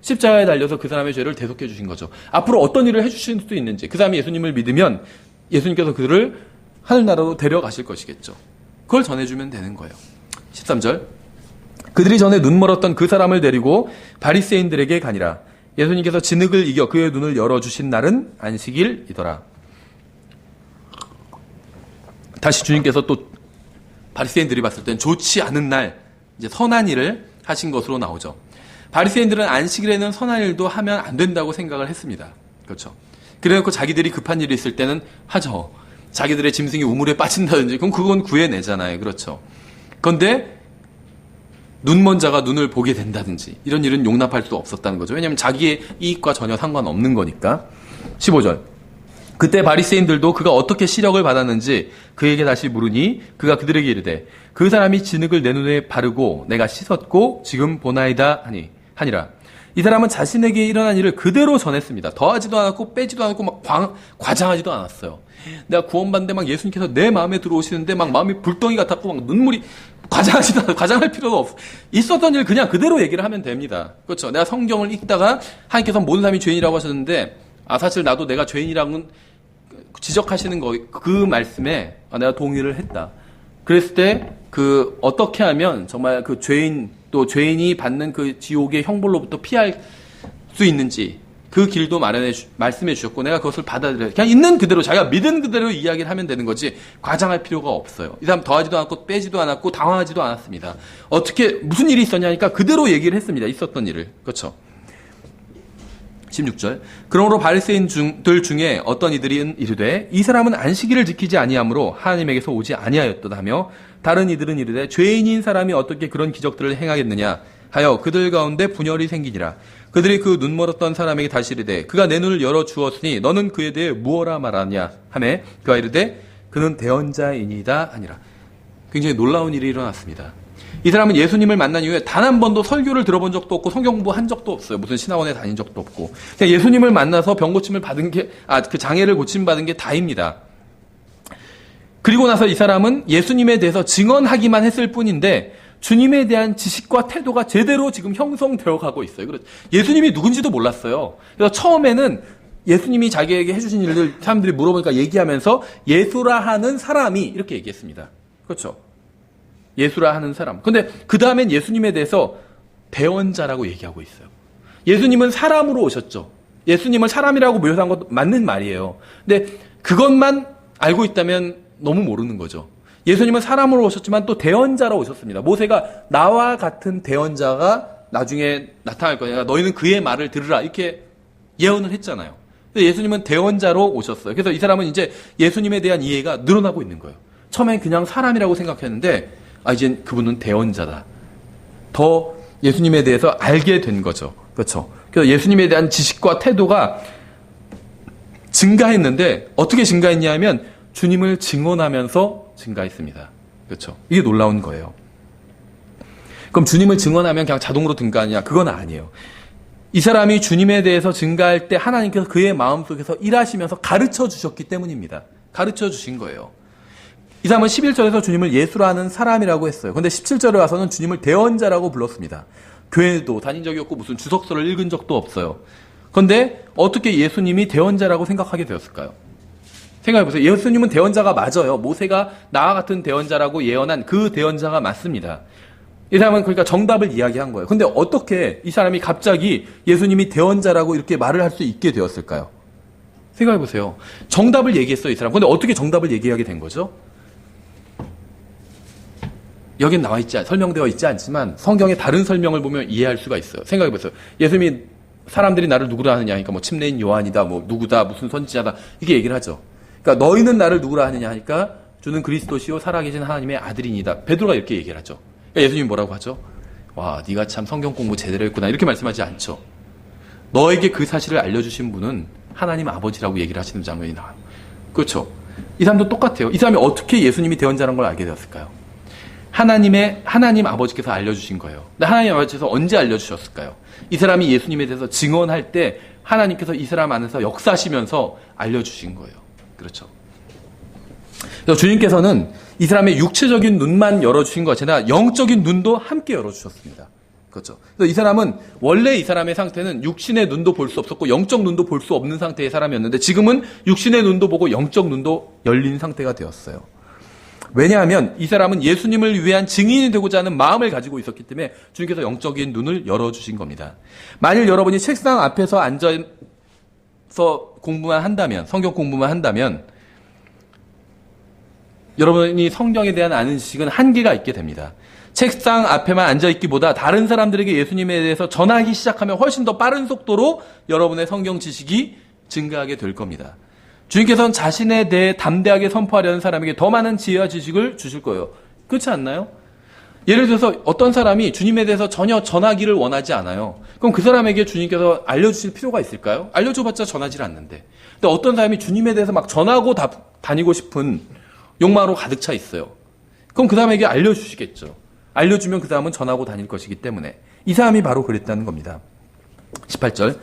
[SPEAKER 1] 십자가에 달려서 그 사람의 죄를 대속해 주신 거죠. 앞으로 어떤 일을 해주실 수 있는지, 그 사람이 예수님을 믿으면 예수님께서 그들을 하늘나라로 데려가실 것이겠죠. 그걸 전해주면 되는 거예요. 13절. 그들이 전에 눈멀었던 그 사람을 데리고 바리새인들에게 가니라. 예수님께서 진흙을 이겨 그의 눈을 열어주신 날은 안식일이더라. 다시 주님께서 또 바리새인들이 봤을 땐 좋지 않은 날, 이제 선한 일을 하신 것으로 나오죠. 바리새인들은 안식일에는 선한 일도 하면 안 된다고 생각을 했습니다. 그렇죠. 그래놓고 자기들이 급한 일이 있을 때는 하죠. 자기들의 짐승이 우물에 빠진다든지, 그럼 그건 구해내잖아요. 그렇죠. 그런데 눈먼 자가 눈을 보게 된다든지 이런 일은 용납할 수 없었다는 거죠. 왜냐하면 자기의 이익과 전혀 상관없는 거니까. 15절. 그때 바리새인들도 그가 어떻게 시력을 받았는지 그에게 다시 물으니 그가 그들에게 이르되 그 사람이 진흙을 내 눈에 바르고 내가 씻었고 지금 보나이다 하니라. 이 사람은 자신에게 일어난 일을 그대로 전했습니다. 더하지도 않았고 빼지도 않았고 막 과장하지도 않았어요. 내가 구원받는데 막 예수님께서 내 마음에 들어오시는데 막 마음이 불덩이 같았고 막 눈물이 과장하지도 않아. 과장할 필요가 없어. 있었던 일 그냥 그대로 얘기를 하면 됩니다. 그렇죠. 내가 성경을 읽다가 하나님께서 모든 사람이 죄인이라고 하셨는데 사실 나도 내가 죄인이라고는 지적하시는 그 말씀에 내가 동의를 했다. 그랬을 때 어떻게 하면 정말 그 죄인 또 죄인이 받는 그 지옥의 형벌로부터 피할 수 있는지 그 길도 말씀해 주셨고 내가 그것을 받아들여요. 그냥 있는 그대로 자기가 믿은 그대로 이야기를 하면 되는 거지 과장할 필요가 없어요. 이 사람 더하지도 않았고 빼지도 않았고 당황하지도 않았습니다. 어떻게 무슨 일이 있었냐니까 그대로 얘기를 했습니다. 있었던 일을. 그렇죠. 16절. 그러므로 바리새인들 중에 어떤 이들이 이르되 이 사람은 안식일을 지키지 아니하므로 하나님에게서 오지 아니하였도다 하며 다른 이들은 이르되 죄인인 사람이 어떻게 그런 기적들을 행하겠느냐 하여 그들 가운데 분열이 생기니라. 그들이 그 눈멀었던 사람에게 다시 이르되 그가 내 눈을 열어 주었으니 너는 그에 대해 무엇라 말하냐 하매 그가 이르되 그는 대언자이니이다 하니라. 굉장히 놀라운 일이 일어났습니다. 이 사람은 예수님을 만난 이후에 단 한 번도 설교를 들어본 적도 없고 성경 공부한 적도 없어요. 무슨 신학원에 다닌 적도 없고 그냥 예수님을 만나서 병 고침을 받은 게 그 장애를 고침받은 게 다입니다. 그리고 나서 이 사람은 예수님에 대해서 증언하기만 했을 뿐인데 주님에 대한 지식과 태도가 제대로 지금 형성되어 가고 있어요. 예수님이 누군지도 몰랐어요. 그래서 처음에는 예수님이 자기에게 해주신 일들 사람들이 물어보니까 얘기하면서 예수라 하는 사람이 이렇게 얘기했습니다. 그렇죠. 예수라 하는 사람. 근데 그 다음엔 예수님에 대해서 대언자라고 얘기하고 있어요. 예수님은 사람으로 오셨죠. 예수님을 사람이라고 묘사한 것도 맞는 말이에요. 근데 그것만 알고 있다면 너무 모르는 거죠. 예수님은 사람으로 오셨지만 또 대언자로 오셨습니다. 모세가 나와 같은 대언자가 나중에 나타날 거니까 너희는 그의 말을 들으라 이렇게 예언을 했잖아요. 근데 예수님은 대언자로 오셨어요. 그래서 이 사람은 이제 예수님에 대한 이해가 늘어나고 있는 거예요. 처음엔 그냥 사람이라고 생각했는데 이제 그분은 대언자다. 더 예수님에 대해서 알게 된 거죠. 그렇죠. 그래서 예수님에 대한 지식과 태도가 증가했는데 어떻게 증가했냐 면 주님을 증언하면서 증가했습니다. 그렇죠. 이게 놀라운 거예요. 그럼 주님을 증언하면 그냥 자동으로 증가하냐? 그건 아니에요. 이 사람이 주님에 대해서 증가할 때 하나님께서 그의 마음속에서 일하시면서 가르쳐 주셨기 때문입니다. 가르쳐 주신 거예요. 이 사람은 11절에서 주님을 예수라는 사람이라고 했어요. 그런데 17절에 와서는 주님을 대언자라고 불렀습니다. 교회도 다닌 적이 없고 무슨 주석서를 읽은 적도 없어요. 그런데 어떻게 예수님이 대언자라고 생각하게 되었을까요? 생각해보세요. 예수님은 대언자가 맞아요. 모세가 나와 같은 대언자라고 예언한 그 대언자가 맞습니다. 이 사람은 그러니까 정답을 이야기한 거예요. 근데 어떻게 이 사람이 갑자기 예수님이 대언자라고 이렇게 말을 할 수 있게 되었을까요? 생각해보세요. 정답을 얘기했어요, 이 사람. 근데 어떻게 정답을 얘기하게 된 거죠? 여긴 설명되어 있지 않지만 성경의 다른 설명을 보면 이해할 수가 있어요. 생각해보세요. 예수님이 사람들이 나를 누구라 하느냐 하니까 뭐 침례인 요한이다, 뭐 누구다, 무슨 선지자다 이게 얘기를 하죠. 그러니까 너희는 나를 누구라 하느냐 하니까 주는 그리스도시요 살아계신 하나님의 아들이니다. 베드로가 이렇게 얘기를 하죠. 그러니까 예수님이 뭐라고 하죠? 와, 네가 참 성경 공부 제대로 했구나 이렇게 말씀하지 않죠. 너에게 그 사실을 알려주신 분은 하나님 아버지라고 얘기를 하시는 장면이 나와요. 그렇죠. 이 사람도 똑같아요. 이 사람이 어떻게 예수님이 대언자라는 걸 알게 되었을까요? 하나님 아버지께서 알려주신 거예요. 근데 하나님 아버지께서 언제 알려주셨을까요? 이 사람이 예수님에 대해서 증언할 때 하나님께서 이 사람 안에서 역사하시면서 알려주신 거예요. 그렇죠. 그래서 주님께서는 이 사람의 육체적인 눈만 열어주신 것이 아니라 영적인 눈도 함께 열어주셨습니다. 그렇죠. 그래서 이 사람은 원래 이 사람의 상태는 육신의 눈도 볼 수 없었고 영적 눈도 볼 수 없는 상태의 사람이었는데 지금은 육신의 눈도 보고 영적 눈도 열린 상태가 되었어요. 왜냐하면 이 사람은 예수님을 위한 증인이 되고자 하는 마음을 가지고 있었기 때문에 주님께서 영적인 눈을 열어주신 겁니다. 만일 여러분이 책상 앞에서 앉아서 공부만 한다면, 성경 공부만 한다면 여러분이 성경에 대한 아는 지식은 한계가 있게 됩니다. 책상 앞에만 앉아있기보다 다른 사람들에게 예수님에 대해서 전하기 시작하면 훨씬 더 빠른 속도로 여러분의 성경 지식이 증가하게 될 겁니다. 주님께서는 자신에 대해 담대하게 선포하려는 사람에게 더 많은 지혜와 지식을 주실 거예요. 그렇지 않나요? 예를 들어서 어떤 사람이 주님에 대해서 전혀 전하기를 원하지 않아요. 그럼 그 사람에게 주님께서 알려주실 필요가 있을까요? 알려줘봤자 전하지 않는데. 근데 어떤 사람이 주님에 대해서 막 전하고 다니고 싶은 욕망으로 가득 차 있어요. 그럼 그 사람에게 알려주시겠죠. 알려주면 그 사람은 전하고 다닐 것이기 때문에. 이 사람이 바로 그랬다는 겁니다. 18절.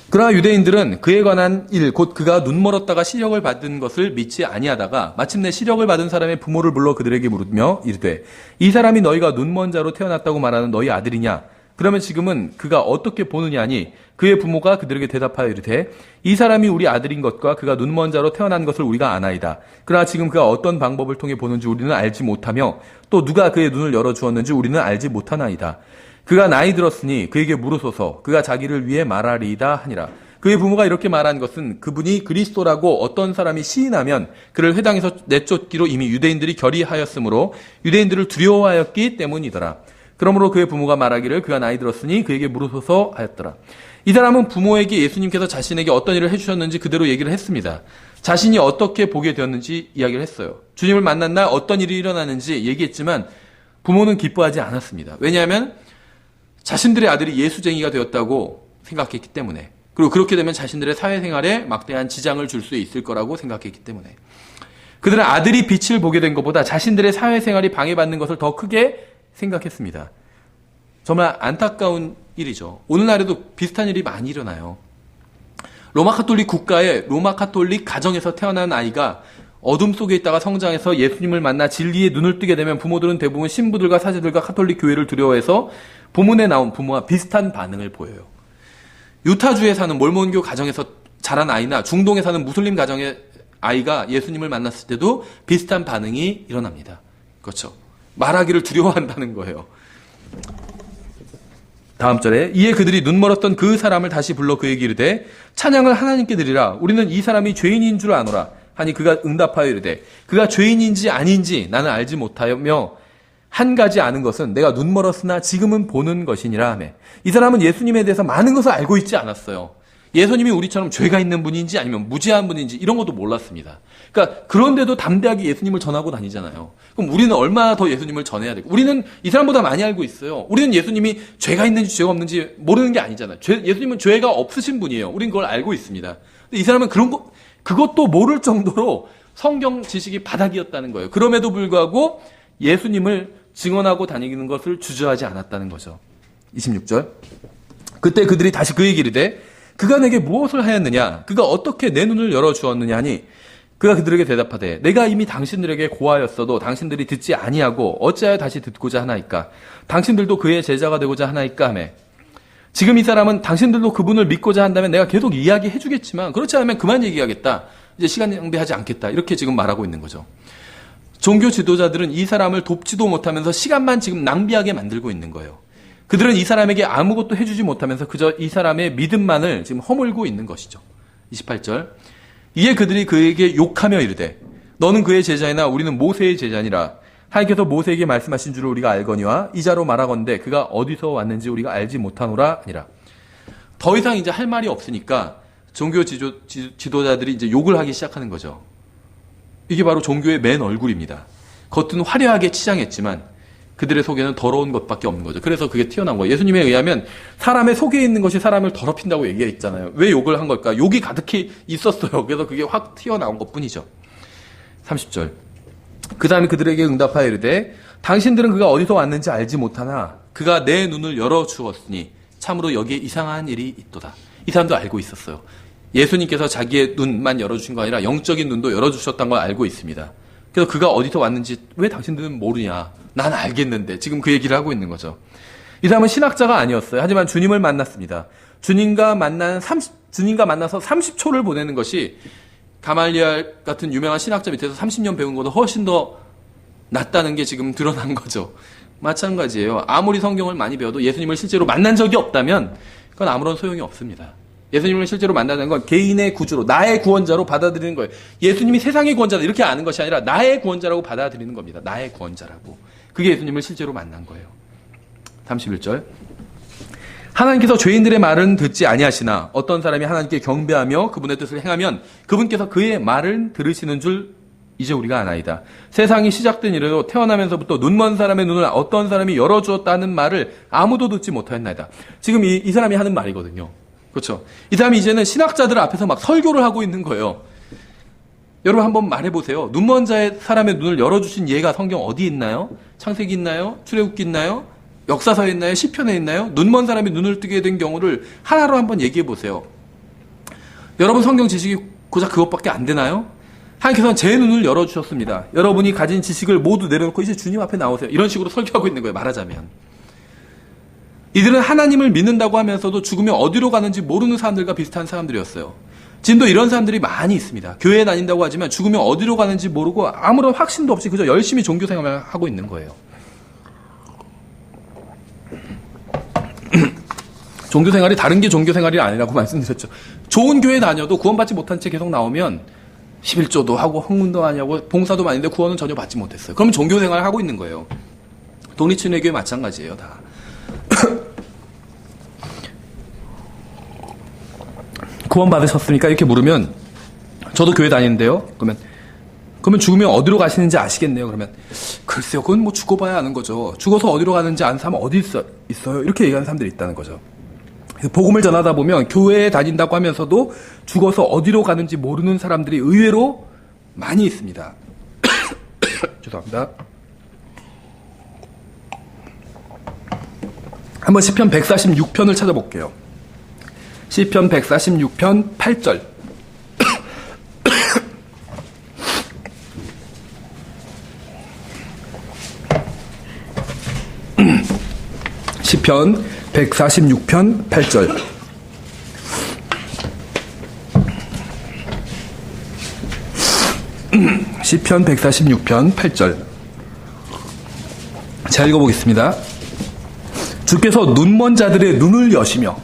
[SPEAKER 1] 그러나 유대인들은 그에 관한 일, 곧 그가 눈멀었다가 시력을 받은 것을 믿지 아니하다가 마침내 시력을 받은 사람의 부모를 불러 그들에게 물으며 이르되 이 사람이 너희가 눈먼 자로 태어났다고 말하는 너희 아들이냐? 그러면 지금은 그가 어떻게 보느냐니 그의 부모가 그들에게 대답하여 이르되 이 사람이 우리 아들인 것과 그가 눈먼 자로 태어난 것을 우리가 아나이다. 그러나 지금 그가 어떤 방법을 통해 보는지 우리는 알지 못하며 또 누가 그의 눈을 열어주었는지 우리는 알지 못하나이다. 그가 나이 들었으니 그에게 물으소서 그가 자기를 위해 말하리이다 하니라. 그의 부모가 이렇게 말한 것은 그분이 그리스도라고 어떤 사람이 시인하면 그를 회당에서 내쫓기로 이미 유대인들이 결의하였으므로 유대인들을 두려워하였기 때문이더라. 그러므로 그의 부모가 말하기를 그가 나이 들었으니 그에게 물으소서 하였더라. 이 사람은 부모에게 예수님께서 자신에게 어떤 일을 해주셨는지 그대로 얘기를 했습니다. 자신이 어떻게 보게 되었는지 이야기를 했어요. 주님을 만난 날 어떤 일이 일어나는지 얘기했지만 부모는 기뻐하지 않았습니다. 왜냐하면 자신들의 아들이 예수쟁이가 되었다고 생각했기 때문에, 그리고 그렇게 되면 자신들의 사회생활에 막대한 지장을 줄 수 있을 거라고 생각했기 때문에 그들은 아들이 빛을 보게 된 것보다 자신들의 사회생활이 방해받는 것을 더 크게 생각했습니다. 정말 안타까운 일이죠. 오늘날에도 비슷한 일이 많이 일어나요. 로마 카톨릭 국가의 로마 카톨릭 가정에서 태어난 아이가 어둠 속에 있다가 성장해서 예수님을 만나 진리의 눈을 뜨게 되면 부모들은 대부분 신부들과 사제들과 카톨릭 교회를 두려워해서 본문에 나온 부모와 비슷한 반응을 보여요. 유타주에 사는 몰몬교 가정에서 자란 아이나 중동에 사는 무슬림 가정의 아이가 예수님을 만났을 때도 비슷한 반응이 일어납니다. 그렇죠. 말하기를 두려워한다는 거예요. 다음 절에 이에 그들이 눈멀었던 그 사람을 다시 불러 그에게 이르되 찬양을 하나님께 드리라. 우리는 이 사람이 죄인인 줄 아노라. 하니 그가 응답하여 이르되 그가 죄인인지 아닌지 나는 알지 못하며 한 가지 아는 것은 내가 눈멀었으나 지금은 보는 것이니라 하매. 이 사람은 예수님에 대해서 많은 것을 알고 있지 않았어요. 예수님이 우리처럼 죄가 있는 분인지 아니면 무죄한 분인지 이런 것도 몰랐습니다. 그러니까 그런데도 담대하게 예수님을 전하고 다니잖아요. 그럼 우리는 얼마나 더 예수님을 전해야 될까? 우리는 이 사람보다 많이 알고 있어요. 우리는 예수님이 죄가 있는지 죄가 없는지 모르는 게 아니잖아요. 예수님은 죄가 없으신 분이에요. 우리는 그걸 알고 있습니다. 근데 이 사람은 그것도 모를 정도로 성경 지식이 바닥이었다는 거예요. 그럼에도 불구하고 예수님을 증언하고 다니는 것을 주저하지 않았다는 거죠. 26절. 그때 그들이 다시 그에게 이르되 그가 내게 무엇을 하였느냐? 그가 어떻게 내 눈을 열어주었느냐 하니 그가 그들에게 대답하되 내가 이미 당신들에게 고하였어도 당신들이 듣지 아니하고 어찌하여 다시 듣고자 하나이까? 당신들도 그의 제자가 되고자 하나이까 하며 지금 이 사람은 당신들도 그분을 믿고자 한다면 내가 계속 이야기해 주겠지만 그렇지 않으면 그만 얘기하겠다. 이제 시간 낭비하지 않겠다. 이렇게 지금 말하고 있는 거죠. 종교 지도자들은 이 사람을 돕지도 못하면서 시간만 지금 낭비하게 만들고 있는 거예요. 그들은 이 사람에게 아무것도 해주지 못하면서 그저 이 사람의 믿음만을 지금 허물고 있는 것이죠. 28절. 이에 그들이 그에게 욕하며 이르되 너는 그의 제자이나 우리는 모세의 제자니라. 하나님께서 모세에게 말씀하신 줄을 우리가 알거니와 이자로 말하건대 그가 어디서 왔는지 우리가 알지 못하노라 아니라. 더 이상 이제 할 말이 없으니까 종교 지도자들이 이제 욕을 하기 시작하는 거죠. 이게 바로 종교의 맨 얼굴입니다. 겉은 화려하게 치장했지만 그들의 속에는 더러운 것밖에 없는 거죠. 그래서 그게 튀어나온 거예요. 예수님에 의하면 사람의 속에 있는 것이 사람을 더럽힌다고 얘기했잖아요. 왜 욕을 한 걸까? 욕이 가득히 있었어요. 그래서 그게 확 튀어나온 것뿐이죠. 30절. 그 다음에 그들에게 응답하여 이르되 당신들은 그가 어디서 왔는지 알지 못하나 그가 내 눈을 열어주었으니 참으로 여기에 이상한 일이 있도다. 이 사람도 알고 있었어요. 예수님께서 자기의 눈만 열어주신 거 아니라 영적인 눈도 열어주셨다는 걸 알고 있습니다. 그래서 그가 어디서 왔는지 왜 당신들은 모르냐? 난 알겠는데 지금 그 얘기를 하고 있는 거죠. 이 사람은 신학자가 아니었어요. 하지만 주님을 만났습니다. 주님과 만나서 30초를 보내는 것이 가말리엘 같은 유명한 신학자 밑에서 30년 배운 것보다 훨씬 더 낫다는 게 지금 드러난 거죠. 마찬가지예요. 아무리 성경을 많이 배워도 예수님을 실제로 만난 적이 없다면 그건 아무런 소용이 없습니다. 예수님을 실제로 만나는 건 개인의 구주로 나의 구원자로 받아들이는 거예요. 예수님이 세상의 구원자다 이렇게 아는 것이 아니라 나의 구원자라고 받아들이는 겁니다. 나의 구원자라고. 그게 예수님을 실제로 만난 거예요. 31절. 하나님께서 죄인들의 말은 듣지 아니하시나 어떤 사람이 하나님께 경배하며 그분의 뜻을 행하면 그분께서 그의 말을 들으시는 줄 이제 우리가 아나이다. 세상이 시작된 이래로 태어나면서부터 눈먼 사람의 눈을 어떤 사람이 열어주었다는 말을 아무도 듣지 못하였나이다. 지금 이 사람이 하는 말이거든요. 그렇죠. 이 사람이 이제는 신학자들 앞에서 막 설교를 하고 있는 거예요. 여러분 한번 말해보세요. 눈먼 사람의 눈을 열어주신 예가 성경 어디 있나요? 창세기 있나요? 출애굽기 있나요? 역사서에 있나요? 시편에 있나요? 눈먼 사람이 눈을 뜨게 된 경우를 하나로 한번 얘기해보세요. 여러분 성경 지식이 고작 그것밖에 안 되나요? 하나님께서는 제 눈을 열어주셨습니다. 여러분이 가진 지식을 모두 내려놓고 이제 주님 앞에 나오세요. 이런 식으로 설교하고 있는 거예요. 말하자면. 이들은 하나님을 믿는다고 하면서도 죽으면 어디로 가는지 모르는 사람들과 비슷한 사람들이었어요. 지금도 이런 사람들이 많이 있습니다. 교회에 다닌다고 하지만 죽으면 어디로 가는지 모르고 아무런 확신도 없이 그저 열심히 종교 생활을 하고 있는 거예요. 종교 생활이 다른 게 종교 생활이 아니라고 말씀드렸죠. 좋은 교회 다녀도 구원받지 못한 채 계속 나오면 11조도 하고 헌금도 많이 하고 봉사도 많이 했는데 구원은 전혀 받지 못했어요. 그러면 종교 생활을 하고 있는 거예요. 독립친회교회 마찬가지예요. 다. 구원 받으셨습니까? 이렇게 물으면 저도 교회 다니는데요. 그러면 죽으면 어디로 가시는지 아시겠네요. 그러면 글쎄요. 그건 뭐 죽어봐야 아는 거죠. 죽어서 어디로 가는지 아는 사람은 어디 있어요? 이렇게 얘기하는 사람들이 있다는 거죠. 복음을 전하다 보면 교회에 다닌다고 하면서도 죽어서 어디로 가는지 모르는 사람들이 의외로 많이 있습니다. 죄송합니다. 한번 시편 146편을 찾아볼게요. 시편 146편 8절. 시편 146편 8절. 시편 146편 8절. 자, 읽어보겠습니다. 주께서 눈먼 자들의 눈을 여시며,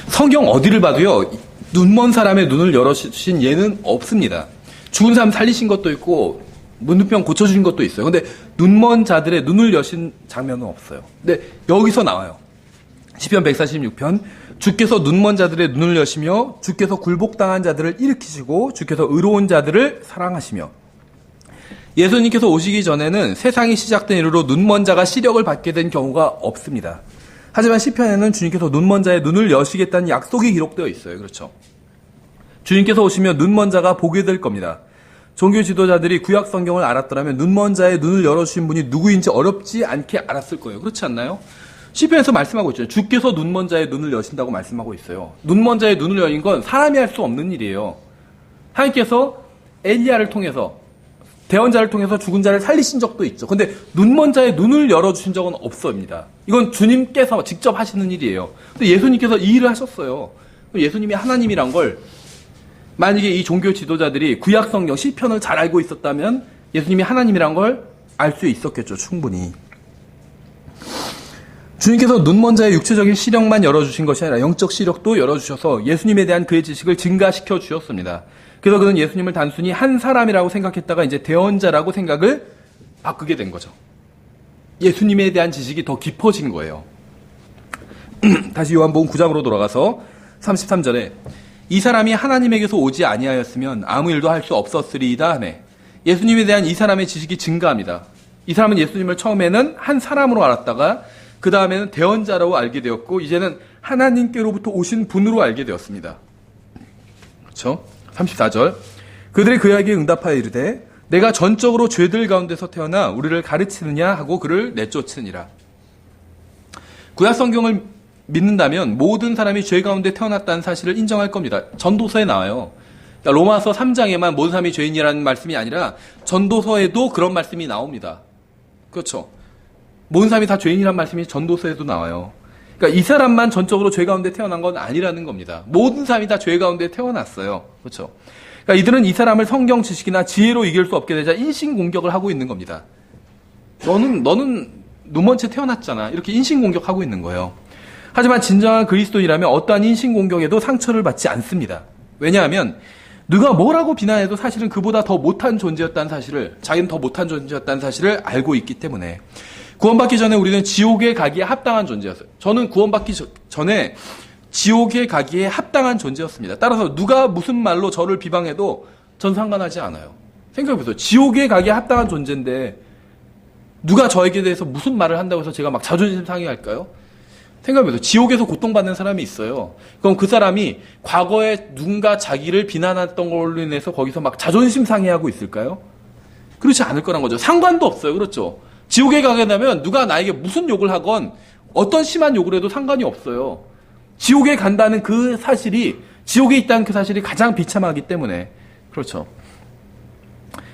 [SPEAKER 1] 성경 어디를 봐도요, 눈먼 사람의 눈을 열어주신 예는 없습니다. 죽은 사람 살리신 것도 있고 문둥병 고쳐주신 것도 있어요. 근데 눈먼 자들의 눈을 여신 장면은 없어요. 근데 여기서 나와요. 시편 146편, 주께서 눈먼 자들의 눈을 여시며 주께서 굴복당한 자들을 일으키시고 주께서 의로운 자들을 사랑하시며. 예수님께서 오시기 전에는 세상이 시작된 이후로 눈먼 자가 시력을 받게 된 경우가 없습니다. 하지만 시편에는 주님께서 눈먼 자의 눈을 여시겠다는 약속이 기록되어 있어요. 그렇죠? 주님께서 오시면 눈먼 자가 보게 될 겁니다. 종교 지도자들이 구약 성경을 알았더라면 눈먼 자의 눈을 열어주신 분이 누구인지 어렵지 않게 알았을 거예요. 그렇지 않나요? 시편에서 말씀하고 있죠. 주께서 눈먼 자의 눈을 여신다고 말씀하고 있어요. 눈먼 자의 눈을 여는 건 사람이 할 수 없는 일이에요. 하나님께서 엘리야를 통해서, 대언자를 통해서 죽은 자를 살리신 적도 있죠. 근데 눈먼 자의 눈을 열어주신 적은 없습니다. 이건 주님께서 직접 하시는 일이에요. 근데 예수님께서 이 일을 하셨어요. 예수님이 하나님이란 걸, 만약에 이 종교 지도자들이 구약 성경 시편을 잘 알고 있었다면 예수님이 하나님이란 걸 알 수 있었겠죠. 충분히. 주님께서 눈먼 자의 육체적인 시력만 열어주신 것이 아니라 영적 시력도 열어주셔서 예수님에 대한 그의 지식을 증가시켜 주셨습니다. 그래서 그는 예수님을 단순히 한 사람이라고 생각했다가 이제 대언자라고 생각을 바꾸게 된 거죠. 예수님에 대한 지식이 더 깊어진 거예요. 다시 요한복음 9장으로 돌아가서 33절에 이 사람이 하나님에게서 오지 아니하였으면 아무 일도 할 수 없었으리이다 하네. 예수님에 대한 이 사람의 지식이 증가합니다. 이 사람은 예수님을 처음에는 한 사람으로 알았다가 그 다음에는 대언자라고 알게 되었고 이제는 하나님께로부터 오신 분으로 알게 되었습니다. 그렇죠? 34절. 그들이 그에게 응답하여 이르되 내가 전적으로 죄들 가운데서 태어나 우리를 가르치느냐 하고 그를 내쫓으니라. 구약 성경을 믿는다면 모든 사람이 죄 가운데 태어났다는 사실을 인정할 겁니다. 전도서에 나와요. 그러니까 로마서 3장에만 모든 사람이 죄인이라는 말씀이 아니라 전도서에도 그런 말씀이 나옵니다. 그렇죠? 모든 사람이 다 죄인이라는 말씀이 전도서에도 나와요. 그러니까 이 사람만 전적으로 죄 가운데 태어난 건 아니라는 겁니다. 모든 사람이 다 죄 가운데 태어났어요. 그렇죠? 그러니까 이들은 이 사람을 성경 지식이나 지혜로 이길 수 없게 되자 인신공격을 하고 있는 겁니다. 너는 눈먼 채 태어났잖아. 이렇게 인신공격하고 있는 거예요. 하지만 진정한 그리스도인이라면 어떠한 인신공격에도 상처를 받지 않습니다. 왜냐하면 누가 뭐라고 비난해도 사실은 그보다 더 못한 존재였다는 사실을, 자기는 더 못한 존재였다는 사실을 알고 있기 때문에 구원받기 전에 우리는 지옥에 가기에 합당한 존재였어요. 저는 구원받기 전에 지옥에 가기에 합당한 존재였습니다. 따라서 누가 무슨 말로 저를 비방해도 전 상관하지 않아요. 생각해보세요. 지옥에 가기에 합당한 존재인데 누가 저에게 대해서 무슨 말을 한다고 해서 제가 막 자존심 상해할까요? 생각해보세요. 지옥에서 고통받는 사람이 있어요. 그럼 그 사람이 과거에 누군가 자기를 비난했던 걸로 인해서 거기서 막 자존심 상해하고 있을까요? 그렇지 않을 거란 거죠. 상관도 없어요. 그렇죠? 지옥에 가게 되면 누가 나에게 무슨 욕을 하건 어떤 심한 욕을 해도 상관이 없어요. 지옥에 간다는 그 사실이, 지옥에 있다는 그 사실이 가장 비참하기 때문에. 그렇죠.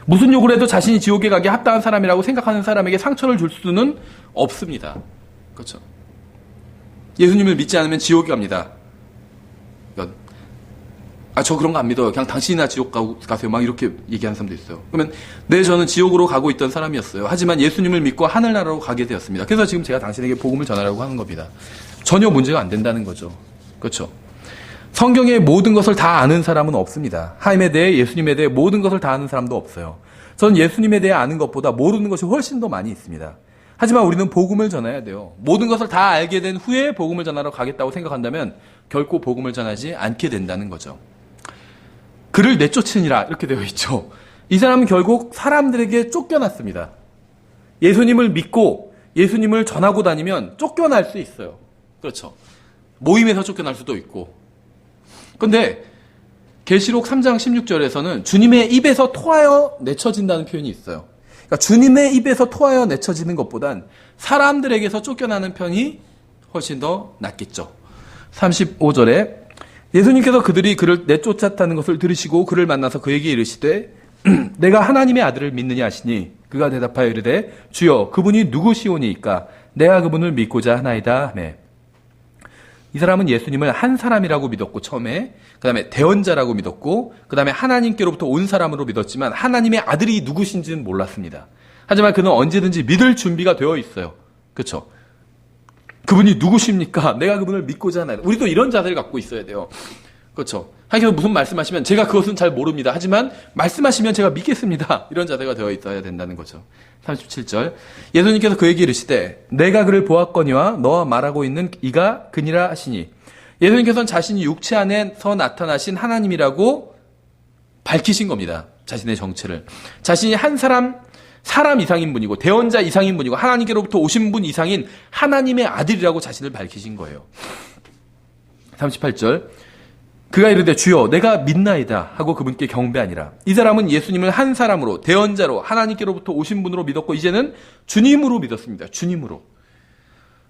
[SPEAKER 1] 무슨 욕을 해도 자신이 지옥에 가기에 합당한 사람이라고 생각하는 사람에게 상처를 줄 수는 없습니다. 그렇죠. 예수님을 믿지 않으면 지옥에 갑니다. 저 그런 거 안 믿어요. 그냥 당신이나 지옥 가세요. 막 이렇게 얘기하는 사람도 있어요. 그러면 네, 저는 지옥으로 가고 있던 사람이었어요. 하지만 예수님을 믿고 하늘나라로 가게 되었습니다. 그래서 지금 제가 당신에게 복음을 전하려고 하는 겁니다. 전혀 문제가 안 된다는 거죠. 그렇죠? 성경의 모든 것을 다 아는 사람은 없습니다. 하나님에 대해, 예수님에 대해 모든 것을 다 아는 사람도 없어요. 저는 예수님에 대해 아는 것보다 모르는 것이 훨씬 더 많이 있습니다. 하지만 우리는 복음을 전해야 돼요. 모든 것을 다 알게 된 후에 복음을 전하러 가겠다고 생각한다면 결코 복음을 전하지 않게 된다는 거죠. 그를 내쫓으니라 이렇게 되어 있죠. 이 사람은 결국 사람들에게 쫓겨났습니다. 예수님을 믿고 예수님을 전하고 다니면 쫓겨날 수 있어요. 그렇죠. 모임에서 쫓겨날 수도 있고. 그런데 계시록 3장 16절에서는 주님의 입에서 토하여 내쳐진다는 표현이 있어요. 그러니까 주님의 입에서 토하여 내쳐지는 것보단 사람들에게서 쫓겨나는 편이 훨씬 더 낫겠죠. 35절에 예수님께서 그들이 그를 내쫓았다는 것을 들으시고 그를 만나서 그에게 이르시되 내가 하나님의 아들을 믿느냐 하시니 그가 대답하여 이르되 주여 그분이 누구시오니이까 내가 그분을 믿고자 하나이다 하매. 이 사람은 예수님을 한 사람이라고 믿었고 처음에, 그 다음에 대언자라고 믿었고, 그 다음에 하나님께로부터 온 사람으로 믿었지만 하나님의 아들이 누구신지는 몰랐습니다. 하지만 그는 언제든지 믿을 준비가 되어 있어요. 그렇죠? 그분이 누구십니까? 내가 그분을 믿고자 하나이다. 우리도 이런 자세를 갖고 있어야 돼요. 그렇죠. 하나님께서 무슨 말씀하시면 제가 그것은 잘 모릅니다. 하지만 말씀하시면 제가 믿겠습니다. 이런 자세가 되어 있어야 된다는 거죠. 37절. 예수님께서 그에게 이르시되 내가 그를 보았거니와 너와 말하고 있는 이가 그니라 하시니, 예수님께서는 자신이 육체 안에서 나타나신 하나님이라고 밝히신 겁니다. 자신의 정체를. 자신이 한 사람 이상인 분이고 대언자 이상인 분이고 하나님께로부터 오신 분 이상인 하나님의 아들이라고 자신을 밝히신 거예요. 38절. 그가 이르되 주여 내가 믿나이다 하고 그분께 경배하니라. 이 사람은 예수님을 한 사람으로 대언자로 하나님께로부터 오신 분으로 믿었고 이제는 주님으로 믿었습니다. 주님으로.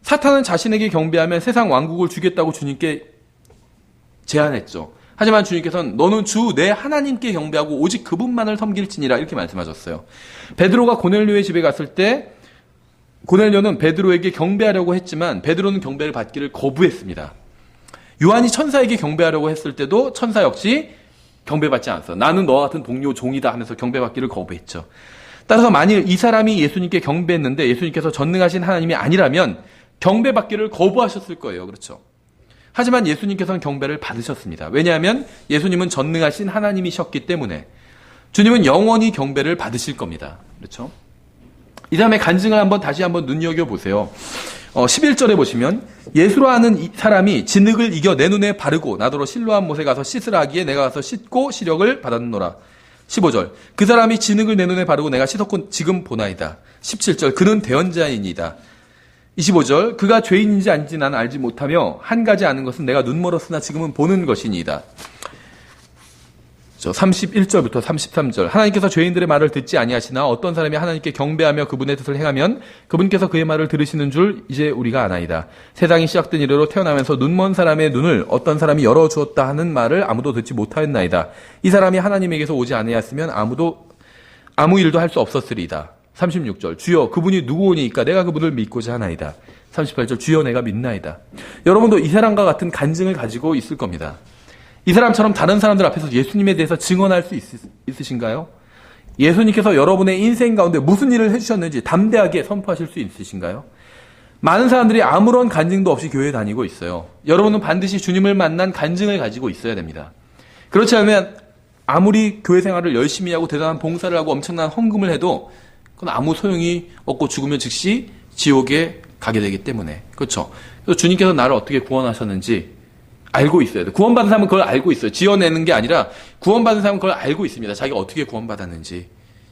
[SPEAKER 1] 사탄은 자신에게 경배하면 세상 왕국을 주겠다고 주님께 제안했죠. 하지만 주님께서는 너는 주 내 하나님께 경배하고 오직 그분만을 섬길지니라 이렇게 말씀하셨어요. 베드로가 고넬료의 집에 갔을 때 고넬료는 베드로에게 경배하려고 했지만 베드로는 경배를 받기를 거부했습니다. 요한이 천사에게 경배하려고 했을 때도 천사 역시 경배받지 않았어요. 나는 너와 같은 동료 종이다 하면서 경배받기를 거부했죠. 따라서 만일 이 사람이 예수님께 경배했는데 예수님께서 전능하신 하나님이 아니라면 경배받기를 거부하셨을 거예요. 그렇죠? 하지만 예수님께서는 경배를 받으셨습니다. 왜냐하면 예수님은 전능하신 하나님이셨기 때문에 주님은 영원히 경배를 받으실 겁니다. 그렇죠? 이 다음에 간증을 다시 한번 눈여겨보세요. 11절에 보시면 예수로 하는 이 사람이 진흙을 이겨 내 눈에 바르고 나더러 실로암 못에 가서 씻으라 하기에 내가 가서 씻고 시력을 받았노라. 15절 그 사람이 진흙을 내 눈에 바르고 내가 씻었고 지금 보나이다. 17절 그는 대언자이니이다. 25절 그가 죄인인지 아닌지 나는 알지 못하며 한 가지 아는 것은 내가 눈멀었으나 지금은 보는 것이니이다. 31절부터 33절 하나님께서 죄인들의 말을 듣지 아니하시나 어떤 사람이 하나님께 경배하며 그분의 뜻을 행하면 그분께서 그의 말을 들으시는 줄 이제 우리가 아나이다. 세상이 시작된 이래로 태어나면서 눈먼 사람의 눈을 어떤 사람이 열어주었다 하는 말을 아무도 듣지 못하였나이다. 이 사람이 하나님에게서 오지 아니하였으면 아무 일도 할 수 없었으리이다. 36절 주여 그분이 누구오니까 내가 그분을 믿고자 하나이다. 38절 주여 내가 믿나이다. 여러분도 이 사람과 같은 간증을 가지고 있을 겁니다. 이 사람처럼 다른 사람들 앞에서 예수님에 대해서 증언할 수 있으신가요? 예수님께서 여러분의 인생 가운데 무슨 일을 해주셨는지 담대하게 선포하실 수 있으신가요? 많은 사람들이 아무런 간증도 없이 교회에 다니고 있어요. 여러분은 반드시 주님을 만난 간증을 가지고 있어야 됩니다. 그렇지 않으면 아무리 교회 생활을 열심히 하고 대단한 봉사를 하고 엄청난 헌금을 해도 그건 아무 소용이 없고 죽으면 즉시 지옥에 가게 되기 때문에. 그렇죠? 그래서 주님께서 나를 어떻게 구원하셨는지 알고 있어야 돼. 구원받은 사람은 그걸 알고 있어요. 지어내는 게 아니라 구원받은 사람은 그걸 알고 있습니다. 자기가 어떻게 구원받았는지.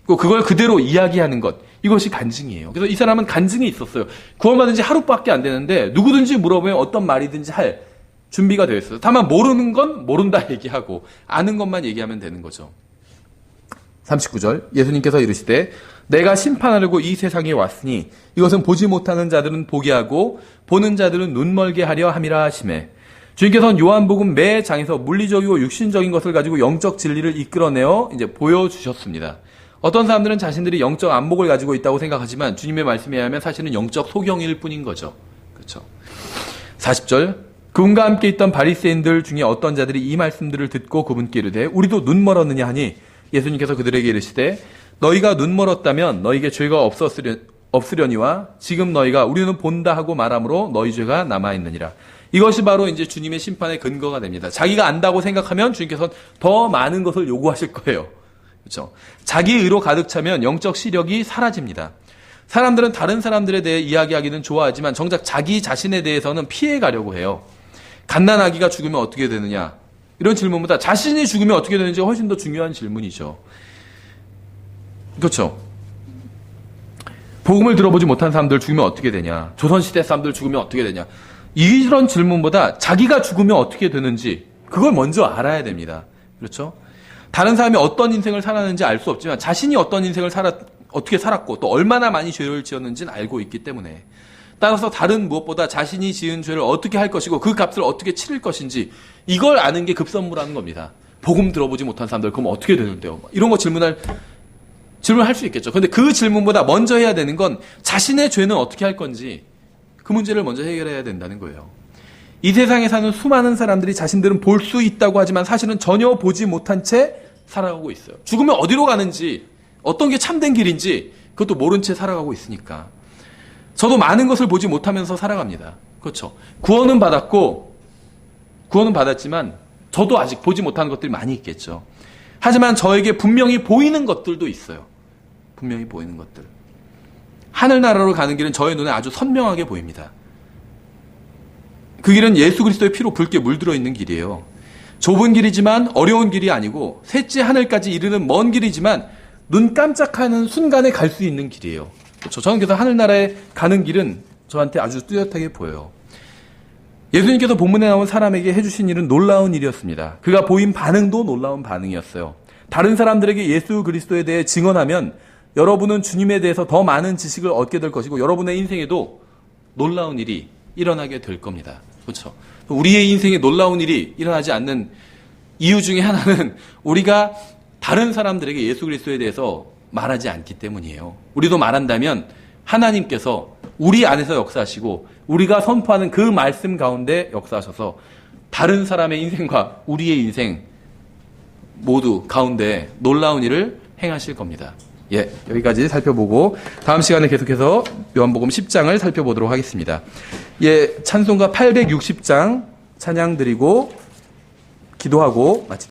[SPEAKER 1] 그리고 그걸 그대로 이야기하는 것. 이것이 간증이에요. 그래서 이 사람은 간증이 있었어요. 구원받은 지 하루밖에 안 되는데 누구든지 물어보면 어떤 말이든지 할 준비가 되어 있어요. 다만 모르는 건 모른다 얘기하고 아는 것만 얘기하면 되는 거죠. 39절 예수님께서 이르시되 내가 심판하려고 이 세상에 왔으니 이것은 보지 못하는 자들은 보게 하고 보는 자들은 눈멀게 하려 함이라 하시매. 주님께서는 요한복음 매 장에서 물리적이고 육신적인 것을 가지고 영적 진리를 이끌어내어 이제 보여주셨습니다. 어떤 사람들은 자신들이 영적 안목을 가지고 있다고 생각하지만 주님의 말씀에 의하면 사실은 영적 소경일 뿐인 거죠. 그렇죠. 40절 그분과 함께 있던 바리새인들 중에 어떤 자들이 이 말씀들을 듣고 그분께 이르되 우리도 눈 멀었느냐 하니 예수님께서 그들에게 이르시되 너희가 눈 멀었다면 너희에게 죄가 없으려니와 지금 너희가 우리는 본다 하고 말함으로 너희 죄가 남아있느니라. 이것이 바로 이제 주님의 심판의 근거가 됩니다. 자기가 안다고 생각하면 주님께서는 더 많은 것을 요구하실 거예요. 그렇죠? 자기 의로 가득 차면 영적 시력이 사라집니다. 사람들은 다른 사람들에 대해 이야기하기는 좋아하지만 정작 자기 자신에 대해서는 피해 가려고 해요. 갓난아기가 죽으면 어떻게 되느냐? 이런 질문보다 자신이 죽으면 어떻게 되는지가 훨씬 더 중요한 질문이죠. 그렇죠? 복음을 들어보지 못한 사람들 죽으면 어떻게 되냐? 조선시대 사람들 죽으면 어떻게 되냐? 이런 질문보다 자기가 죽으면 어떻게 되는지 그걸 먼저 알아야 됩니다. 그렇죠? 다른 사람이 어떤 인생을 살았는지 알 수 없지만 자신이 어떤 인생을 어떻게 살았고 또 얼마나 많이 죄를 지었는지는 알고 있기 때문에 따라서 다른 무엇보다 자신이 지은 죄를 어떻게 할 것이고 그 값을 어떻게 치를 것인지 이걸 아는 게 급선무라는 겁니다. 복음 들어보지 못한 사람들 그럼 어떻게 되는데요? 이런 거 질문할 수 있겠죠. 그런데 그 질문보다 먼저 해야 되는 건 자신의 죄는 어떻게 할 건지 그 문제를 먼저 해결해야 된다는 거예요. 이 세상에 사는 수많은 사람들이 자신들은 볼 수 있다고 하지만 사실은 전혀 보지 못한 채 살아가고 있어요. 죽으면 어디로 가는지 어떤 게 참된 길인지 그것도 모른 채 살아가고 있으니까. 저도 많은 것을 보지 못하면서 살아갑니다. 그렇죠. 구원은 받았지만 저도 아직 보지 못하는 것들이 많이 있겠죠. 하지만 저에게 분명히 보이는 것들도 있어요. 분명히 보이는 것들. 하늘나라로 가는 길은 저의 눈에 아주 선명하게 보입니다. 그 길은 예수 그리스도의 피로 붉게 물들어 있는 길이에요. 좁은 길이지만 어려운 길이 아니고 셋째 하늘까지 이르는 먼 길이지만 눈 깜짝하는 순간에 갈 수 있는 길이에요. 그렇죠. 저는 그래서 하늘나라에 가는 길은 저한테 아주 뚜렷하게 보여요. 예수님께서 본문에 나온 사람에게 해주신 일은 놀라운 일이었습니다. 그가 보인 반응도 놀라운 반응이었어요. 다른 사람들에게 예수 그리스도에 대해 증언하면 여러분은 주님에 대해서 더 많은 지식을 얻게 될 것이고 여러분의 인생에도 놀라운 일이 일어나게 될 겁니다. 그렇죠. 우리의 인생에 놀라운 일이 일어나지 않는 이유 중에 하나는 우리가 다른 사람들에게 예수 그리스도에 대해서 말하지 않기 때문이에요. 우리도 말한다면 하나님께서 우리 안에서 역사하시고 우리가 선포하는 그 말씀 가운데 역사하셔서 다른 사람의 인생과 우리의 인생 모두 가운데 놀라운 일을 행하실 겁니다. 예, 여기까지 살펴보고 다음 시간에 계속해서 요한복음 10장을 살펴보도록 하겠습니다. 예, 찬송가 860장 찬양 드리고 기도하고 마치겠습니다.